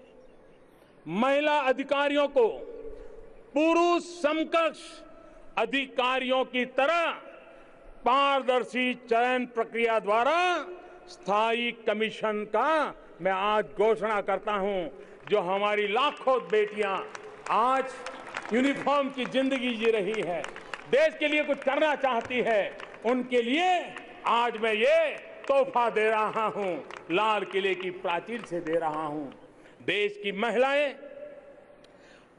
महिला अधिकारियों को पुरुष समकक्ष अधिकारियों की तरह पारदर्शी चयन प्रक्रिया द्वारा स्थायी कमीशन का मैं आज घोषणा करता हूं। जो हमारी लाखों बेटियां आज यूनिफॉर्म की जिंदगी जी रही है, देश के लिए कुछ करना चाहती है, उनके लिए आज मैं ये तोहफा दे रहा हूं, लाल किले की प्राचीर से दे रहा हूं। देश की महिलाएं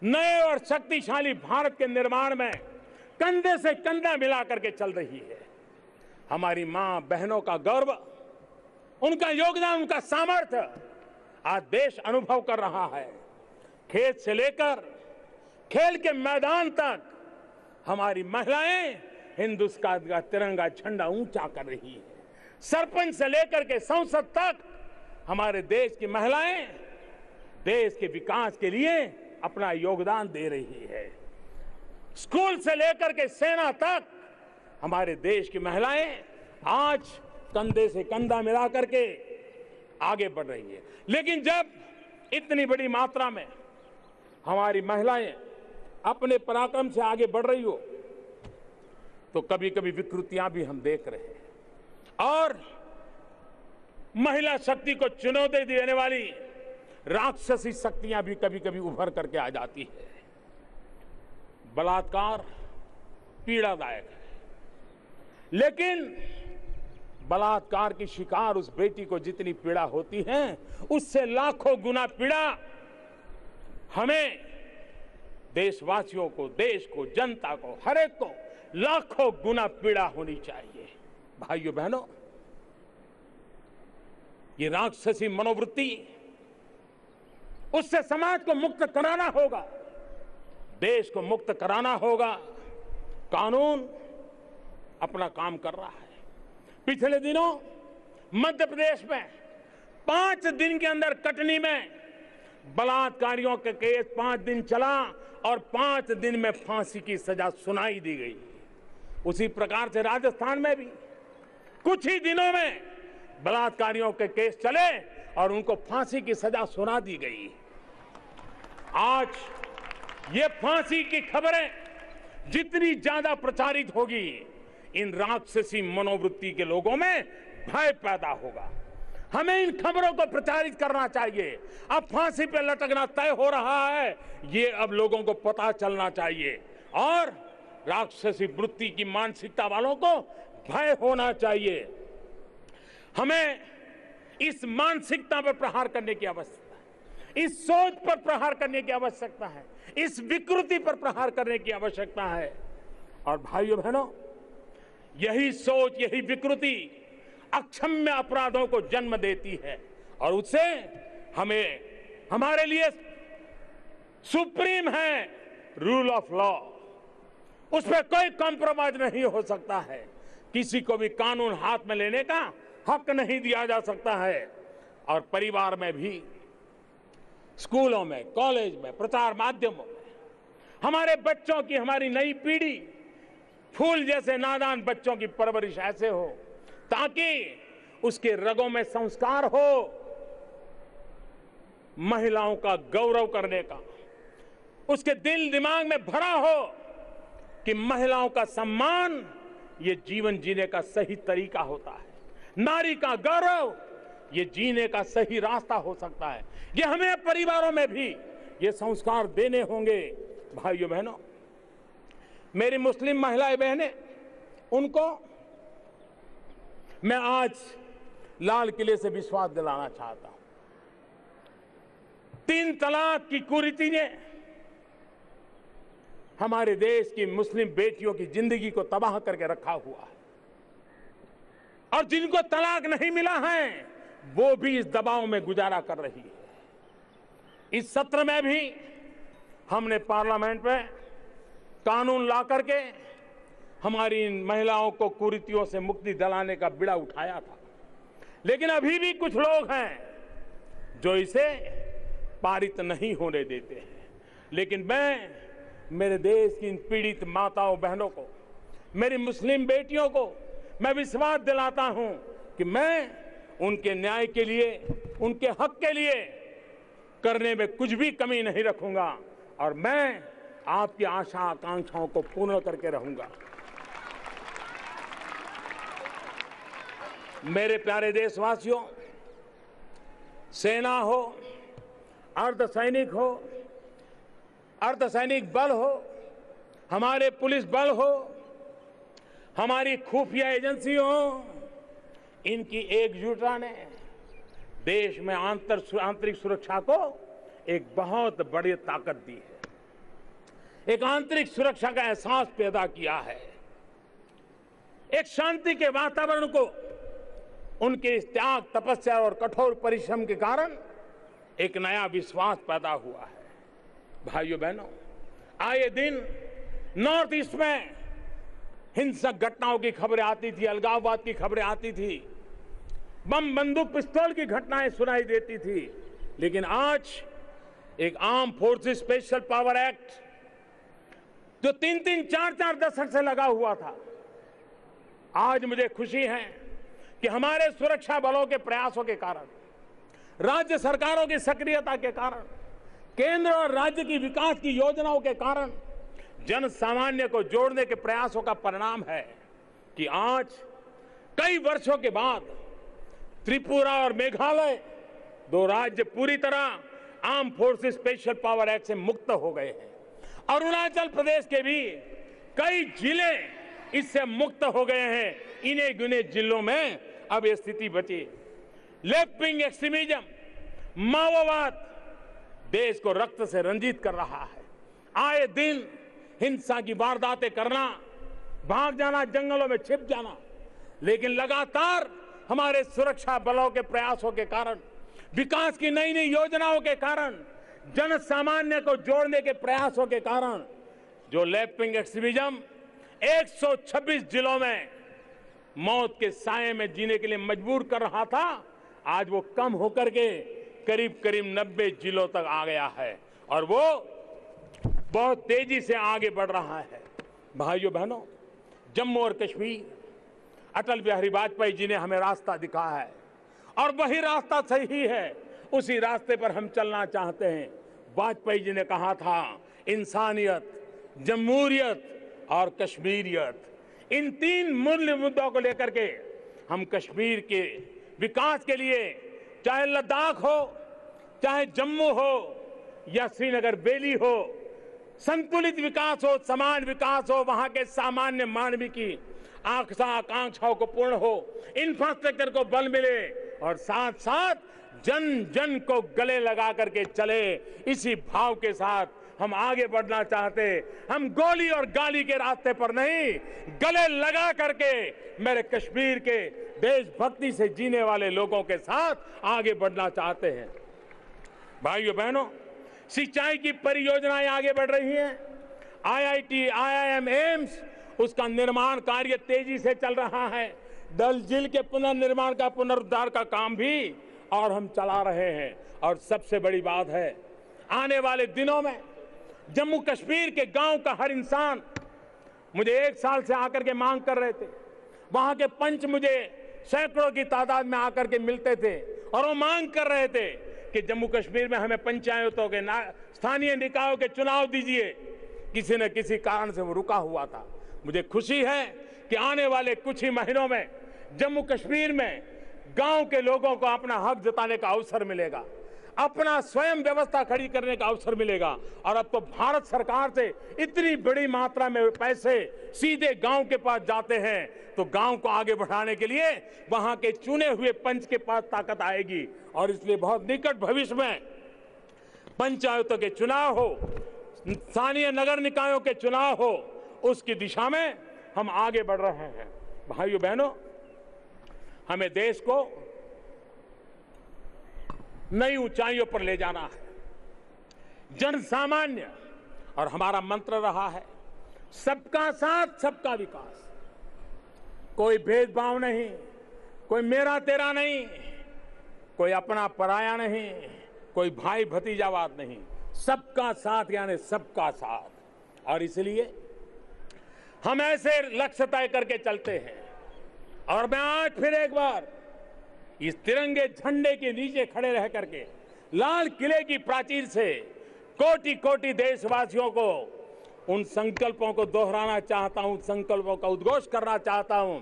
नए और शक्तिशाली भारत के निर्माण में कंधे से कंधा मिलाकर के चल रही है। हमारी मां बहनों का गौरव, उनका योगदान, उनका सामर्थ्य आज देश अनुभव कर रहा है। खेत से लेकर खेल के मैदान तक हमारी महिलाएं हिंदुस्तान का तिरंगा झंडा ऊंचा कर रही है। सरपंच से लेकर के संसद तक हमारे देश की महिलाएं देश के विकास के लिए अपना योगदान दे रही है। स्कूल से लेकर के सेना तक हमारे देश की महिलाएं आज कंधे से कंधा मिला करके आगे बढ़ रही है। लेकिन जब इतनी बड़ी मात्रा में हमारी महिलाएं अपने पराक्रम से आगे बढ़ रही हो तो कभी कभी विकृतियां भी हम देख रहे हैं और महिला शक्ति को चुनौती देने वाली राक्षसी शक्तियां भी कभी कभी उभर करके आ जाती है। बलात्कार पीड़ादायक है, लेकिन बलात्कार की शिकार उस बेटी को जितनी पीड़ा होती है उससे लाखों गुना पीड़ा हमें, देशवासियों को, देश को, जनता को, हर एक को लाखों गुना पीड़ा होनी चाहिए। भाइयों बहनों, ये राक्षसी मनोवृत्ति, उससे समाज को मुक्त कराना होगा, देश को मुक्त कराना होगा। कानून अपना काम कर रहा है। पिछले दिनों मध्य प्रदेश में 5 दिन के अंदर कटनी में बलात्कारियों के केस 5 दिन चला और 5 दिन में फांसी की सजा सुनाई दी गई। उसी प्रकार से राजस्थान में भी कुछ ही दिनों में बलात्कारियों के केस चले और उनको फांसी की सजा सुना दी गई। आज ये फांसी की खबरें जितनी ज्यादा प्रचारित होगी, इन राक्षसी मनोवृत्ति के लोगों में भय पैदा होगा। हमें इन खबरों को प्रचारित करना चाहिए। अब फांसी पे लटकना तय हो रहा है, ये अब लोगों को पता चलना चाहिए और राक्षसी वृत्ति की मानसिकता वालों को भय होना चाहिए। हमें इस मानसिकता पर प्रहार करने की आवश्यकता है, इस सोच पर प्रहार करने की आवश्यकता है, इस विकृति पर प्रहार करने की आवश्यकता है। और भाइयों बहनों, यही सोच, यही विकृति अक्षम्य अपराधों को जन्म देती है और उससे हमारे लिए सुप्रीम है रूल ऑफ लॉ। उसमें कोई कॉम्प्रोमाइज नहीं हो सकता है। किसी को भी कानून हाथ में लेने का हक नहीं दिया जा सकता है। और परिवार में भी, स्कूलों में, कॉलेज में, प्रचार माध्यमों में हमारे बच्चों की, हमारी नई पीढ़ी फूल जैसे नादान बच्चों की परवरिश ऐसे हो ताकि उसके रगों में संस्कार हो महिलाओं का गौरव करने का, उसके दिल दिमाग में भरा हो कि महिलाओं का सम्मान ये जीवन जीने का सही तरीका होता है। नारी का गौरव ये जीने का सही रास्ता हो सकता है। ये हमें परिवारों में भी ये संस्कार देने होंगे। भाइयों बहनों, मेरी मुस्लिम महिलाएं बहनें, उनको मैं आज लाल किले से विश्वास दिलाना चाहता हूं। 3 तलाक की कुरीति ने हमारे देश की मुस्लिम बेटियों की जिंदगी को तबाह करके रखा हुआ है। और जिनको तलाक नहीं मिला है वो भी इस दबाव में गुजारा कर रही है। इस सत्र में भी हमने पार्लियामेंट में कानून ला करके हमारी इन महिलाओं को कुरीतियों से मुक्ति दिलाने का बीड़ा उठाया था। लेकिन अभी भी कुछ लोग हैं जो इसे पारित नहीं होने देते हैं। लेकिन मैं मेरे देश की इन पीड़ित माताओं बहनों को, मेरी मुस्लिम बेटियों को मैं विश्वास दिलाता हूं कि मैं उनके न्याय के लिए, उनके हक के लिए करने में कुछ भी कमी नहीं रखूंगा और मैं आपकी आशा आकांक्षाओं को पूर्ण करके रहूंगा। मेरे प्यारे देशवासियों, सेना हो, अर्धसैनिक हो, अर्धसैनिक बल हो, हमारे पुलिस बल हो, हमारी खुफिया एजेंसी हो, इनकी एकजुटता ने देश में आंतरिक सुरक्षा को एक बहुत बड़ी ताकत दी है। एक आंतरिक सुरक्षा का एहसास पैदा किया है। एक शांति के वातावरण को उनके इस त्याग, तपस्या और कठोर परिश्रम के कारण एक नया विश्वास पैदा हुआ है। भाइयों बहनों, आए दिन नॉर्थ ईस्ट में हिंसक घटनाओं की खबरें आती थी, अलगाववाद की खबरें आती थी, बम, बंदूक, पिस्तौल की घटनाएं सुनाई देती थी। लेकिन आज एक arm forces special power act जो 3-3, 4-4 दशक से लगा हुआ था, आज मुझे खुशी है कि हमारे सुरक्षा बलों के प्रयासों के कारण, राज्य सरकारों की सक्रियता के कारण, केंद्र और राज्य की विकास की योजनाओं के कारण जन सामान्य को जोड़ने के प्रयासों का परिणाम है कि आज कई वर्षों के बाद त्रिपुरा और मेघालय, 2 राज्य पूरी तरह arm forces special power act से मुक्त हो गए हैं। अरुणाचल प्रदेश के भी कई जिले इससे मुक्त हो गए हैं। इन्हें गिने जिलों में अब ये स्थिति बची। लेफ्ट विंग एक्सट्रीमिज्म, माओवाद देश को रक्त से रंजित कर रहा है। आए दिन हिंसा की वारदातें करना, भाग जाना, जंगलों में छिप जाना। लेकिन लगातार हमारे सुरक्षा बलों के प्रयासों के कारण, विकास की नई नई योजनाओं के कारण, जन सामान्य को जोड़ने के प्रयासों के कारण जो लेफ्ट विंग एक्सट्रीमिज्म 126 जिलों में मौत के साए में जीने के लिए मजबूर कर रहा था, आज वो कम होकर के करीब करीब 90 जिलों तक आ गया है और वो बहुत तेजी से आगे बढ़ रहा है। भाइयों बहनों, जम्मू और कश्मीर, अटल बिहारी वाजपेयी जी ने हमें रास्ता दिखाया है और वही रास्ता सही है। उसी रास्ते पर हम चलना चाहते हैं। वाजपेयी जी ने कहा था, इंसानियत, जमहूरियत और कश्मीरियत, इन 3 मूल्य मुद्दों को लेकर के हम कश्मीर के विकास के लिए, चाहे लद्दाख हो, चाहे जम्मू हो या श्रीनगर वैली हो, संतुलित विकास हो, समान विकास हो, वहां के सामान्य मानवीय की आकांक्षाओं को पूर्ण हो, इंफ्रास्ट्रक्चर को बल मिले और साथ साथ जन जन को गले लगा करके चले। इसी भाव के साथ हम आगे बढ़ना चाहते। हम गोली और गाली के रास्ते पर नहीं, गले लगा करके मेरे कश्मीर के देशभक्ति से जीने वाले लोगों के साथ आगे बढ़ना चाहते हैं। भाइयों बहनों, सिंचाई की परियोजनाएं आगे बढ़ रही हैं। आईआईटी, आईआईएम, एम्स, उसका निर्माण कार्य तेजी से चल रहा है। डल झील के पुनर्निर्माण का, पुनरुद्धार का काम भी और हम चला रहे हैं। और सबसे बड़ी बात है, आने वाले दिनों में जम्मू कश्मीर के गांव का हर इंसान मुझे 1 साल से आकर के मांग कर रहे थे। वहां के पंच मुझे सैकड़ों की तादाद में आकर के मिलते थे और वो मांग कर रहे थे कि जम्मू कश्मीर में हमें पंचायतों के, स्थानीय निकायों के चुनाव दीजिए। किसी न किसी कारण से वो रुका हुआ था। मुझे खुशी है कि आने वाले कुछ ही महीनों में जम्मू कश्मीर में गांव के लोगों को अपना हक जताने का अवसर मिलेगा, अपना स्वयं व्यवस्था खड़ी करने का अवसर मिलेगा। और अब तो भारत सरकार से इतनी बड़ी मात्रा में पैसे सीधे गांव के पास जाते हैं, तो गांव को आगे बढ़ाने के लिए वहां के चुने हुए पंच के पास ताकत आएगी। और इसलिए बहुत निकट भविष्य में पंचायतों के चुनाव हो, स्थानीय नगर निकायों के चुनाव हो, उसकी दिशा में हम आगे बढ़ रहे हैं। भाइयों बहनों, हमें देश को नई ऊंचाइयों पर ले जाना है। जन सामान्य, और हमारा मंत्र रहा है सबका साथ सबका विकास। कोई भेदभाव नहीं, कोई मेरा तेरा नहीं, कोई अपना पराया नहीं, कोई भाई भतीजावाद नहीं, सबका साथ यानी सबका साथ। और इसलिए हम ऐसे लक्ष्य तय करके चलते हैं। और मैं आज फिर एक बार इस तिरंगे झंडे के नीचे खड़े रह करके लाल किले की प्राचीर से कोटि कोटि देशवासियों को उन संकल्पों को दोहराना चाहता हूं, संकल्पों का उद्घोष करना चाहता हूं,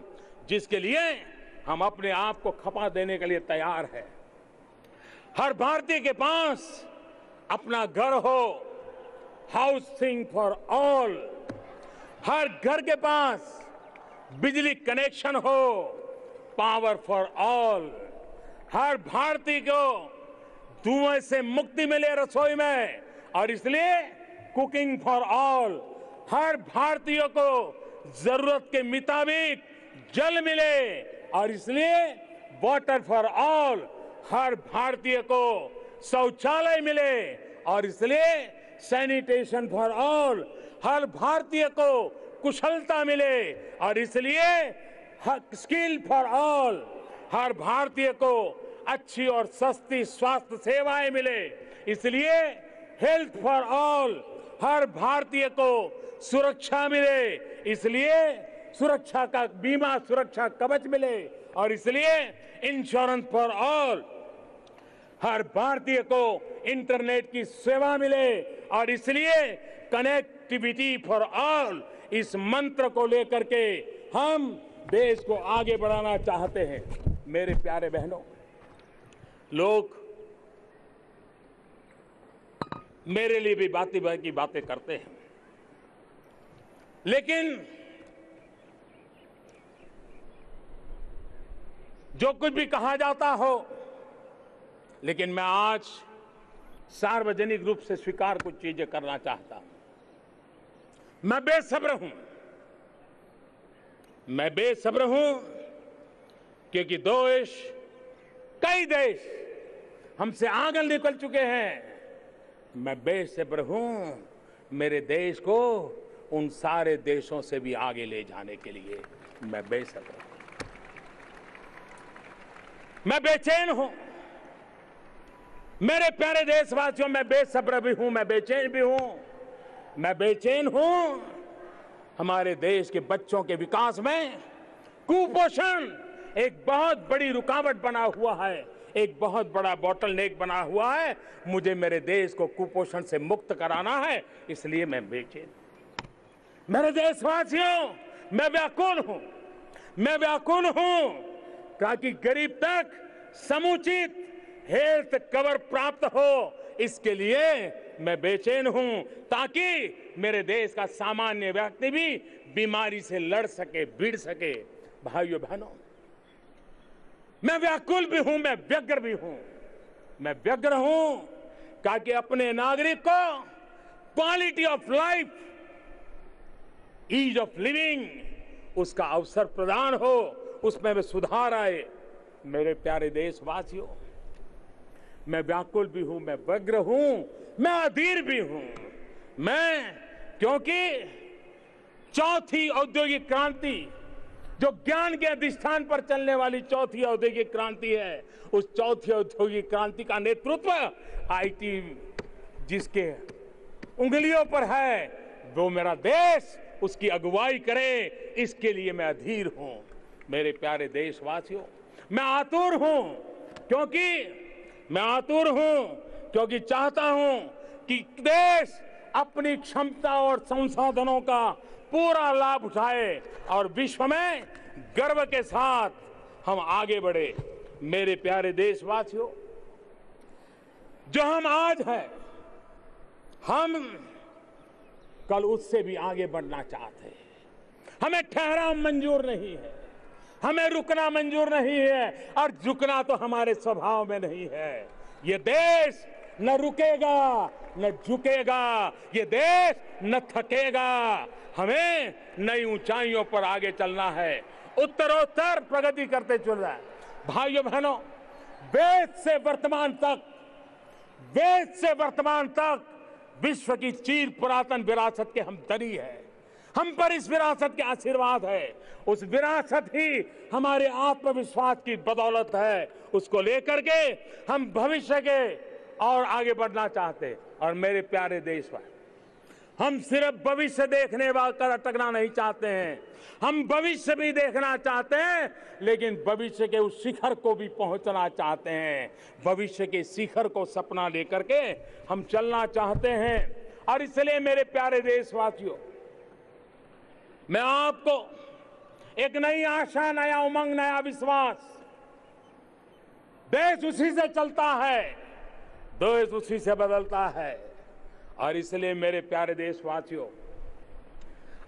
जिसके लिए हम अपने आप को खपा देने के लिए तैयार हैं। हर भारतीय के पास अपना घर हो, हाउसिंग फॉर ऑल। हर घर के पास बिजली कनेक्शन हो, पावर फॉर ऑल। हर भारतीय को धुएं से मुक्ति मिले रसोई में, और इसलिए कुकिंग फॉर ऑल। हर भारतीय को जरूरत के मुताबिक जल मिले, और इसलिए वाटर फॉर ऑल। हर भारतीय को शौचालय मिले, और इसलिए सैनिटेशन फॉर ऑल। हर भारतीय को कुशलता मिले, और इसलिए स्किल फॉर ऑल। हर भारतीय को अच्छी और सस्ती स्वास्थ्य सेवाएं मिले, इसलिए हेल्थ फॉर ऑल। हर भारतीय को सुरक्षा मिले, इसलिए सुरक्षा का बीमा, सुरक्षा कवच मिले, और इसलिए इंश्योरेंस फॉर ऑल। हर भारतीय को इंटरनेट की सेवा मिले, और इसलिए कनेक्टिविटी फॉर ऑल। इस मंत्र को लेकर के हम देश को आगे बढ़ाना चाहते हैं। मेरे प्यारे बहनों, लोग मेरे लिए भी बातें करते हैं, लेकिन जो कुछ भी कहा जाता हो, लेकिन मैं आज सार्वजनिक रूप से स्वीकार कुछ चीजें करना चाहता हूं। मैं बेसब्र हूं, क्योंकि कई देश हमसे आगे निकल चुके हैं। मैं बेसब्र हूं मेरे देश को उन सारे देशों से भी आगे ले जाने के लिए। मैं बेसब्र हूं, मैं बेचैन हूं। मेरे प्यारे देशवासियों, मैं बेसब्र भी हूं, मैं बेचैन भी हूं। मैं बेचैन हूं हमारे देश के बच्चों के विकास में कुपोषण एक बहुत बड़ी रुकावट बना हुआ है, एक बहुत बड़ा बॉटलनेक बना हुआ है। मुझे मेरे देश को कुपोषण से मुक्त कराना है, इसलिए मैं बेचैन। मेरे देशवासियों, मैं व्याकुल हूं ताकि गरीब तक समुचित हेल्थ कवर प्राप्त हो, इसके लिए मैं बेचैन हूं, ताकि मेरे देश का सामान्य व्यक्ति भी बीमारी से लड़ सके, भिड़ सके। भाइयों बहनों, मैं व्याकुल भी हूं, मैं व्यग्र भी हूं। मैं व्यग्र हूं ताकि अपने नागरिक को quality of life, ease of living, उसका अवसर प्रदान हो, उसमें भी सुधार आए। मेरे प्यारे देशवासियों, मैं व्याकुल भी हूं, मैं व्यग्र हूं, मैं अधीर भी हूं। मैं क्योंकि चौथी औद्योगिक क्रांति, जो ज्ञान के अधिष्ठान पर चलने वाली चौथी औद्योगिक क्रांति है, उस चौथी औद्योगिक क्रांति का नेतृत्व आईटी जिसके उंगलियों पर है, वो मेरा देश उसकी अगुवाई करे, इसके लिए मैं अधीर हूं। मेरे प्यारे देशवासियों, मैं आतुर हूं क्योंकि चाहता हूं कि देश अपनी क्षमता और संसाधनों का पूरा लाभ उठाए और विश्व में गर्व के साथ हम आगे बढ़े। मेरे प्यारे देशवासियों, जो हम आज हैं, हम कल उससे भी आगे बढ़ना चाहते हैं। हमें ठहराव मंजूर नहीं है, हमें रुकना मंजूर नहीं है, और झुकना तो हमारे स्वभाव में नहीं है। ये देश न रुकेगा न झुकेगा, ये देश न थकेगा। हमें नई ऊंचाइयों पर आगे चलना है, उत्तरोत्तर प्रगति करते चल रहा है। भाइयों बहनों, वेद से वर्तमान तक विश्व की चीर पुरातन विरासत के हम धनी है। हम पर इस विरासत के आशीर्वाद है। उस विरासत ही हमारे आत्मविश्वास की बदौलत है। उसको लेकर के हम भविष्य के और आगे बढ़ना चाहते। और मेरे प्यारे देशवासी, हम सिर्फ भविष्य देखने वाकर अटकना नहीं चाहते हैं, हम भविष्य भी देखना चाहते हैं, लेकिन भविष्य के उस शिखर को भी पहुंचना चाहते हैं। भविष्य के शिखर को सपना लेकर के हम चलना चाहते हैं। और इसलिए मेरे प्यारे देशवासियों, मैं आपको एक नई आशा, नया उमंग, नया विश्वास, देश उसी से चलता है, देश उसी से बदलता है। और इसलिए मेरे प्यारे देशवासियों,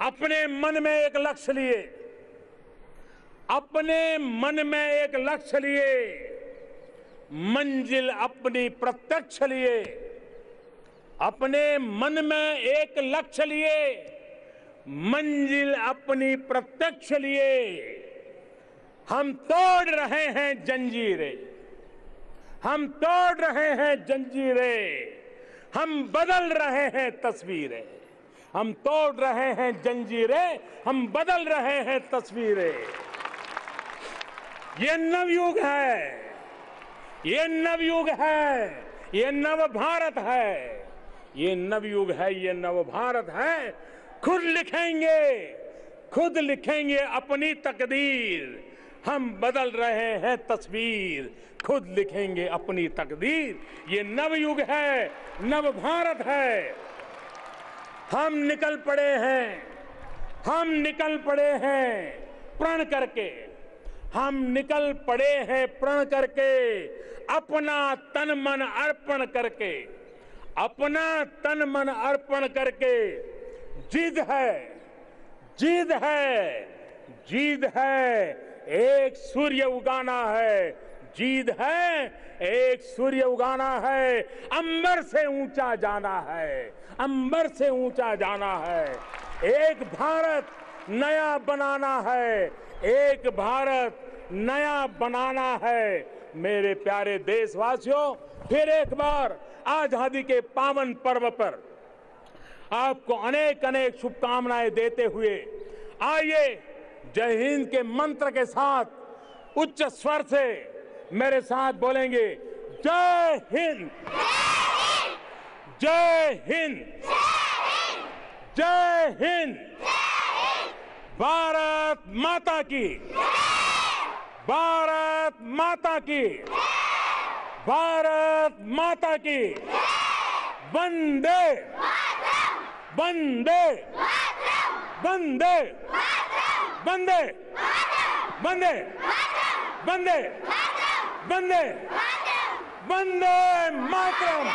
अपने मन में एक लक्ष्य लिए, मंजिल अपनी प्रत्यक्ष लिए, अपने मन में एक लक्ष्य लिए, मंजिल अपनी प्रत्यक्ष लिए। हम तोड़ रहे हैं जंजीरें, हम तोड़ रहे हैं जंजीरें, हम बदल रहे हैं तस्वीरें। हम तोड़ रहे हैं जंजीरें, हम बदल रहे हैं तस्वीरें। ये नवयुग है, ये नवयुग है, ये नव भारत है, ये नवयुग है, ये नव भारत है। खुद लिखेंगे अपनी तकदीर। हम बदल रहे हैं तस्वीर, खुद लिखेंगे अपनी तकदीर। ये नवयुग है, नव भारत है। हम निकल पड़े हैं प्रण करके, हम निकल पड़े हैं प्रण करके, अपना तन मन अर्पण करके, अपना तन मन अर्पण करके। जिद है, एक सूर्य उगाना है, जिद है, एक सूर्य उगाना है, अंबर से ऊंचा जाना है, अंबर से ऊंचा जाना है। एक भारत नया बनाना है, एक भारत नया बनाना है। मेरे प्यारे देशवासियों, फिर एक बार आजादी के पावन पर्व पर आपको अनेक अनेक शुभकामनाएं देते हुए, आइए जय हिंद के मंत्र के साथ उच्च स्वर से मेरे साथ बोलेंगे, जय हिंद, जय हिंद, जय हिंद। भारत माता की, भारत माता की, भारत माता की। वंदे वंदे वंदे वंदे वंदे वंदे वंदे वंदे मातरम।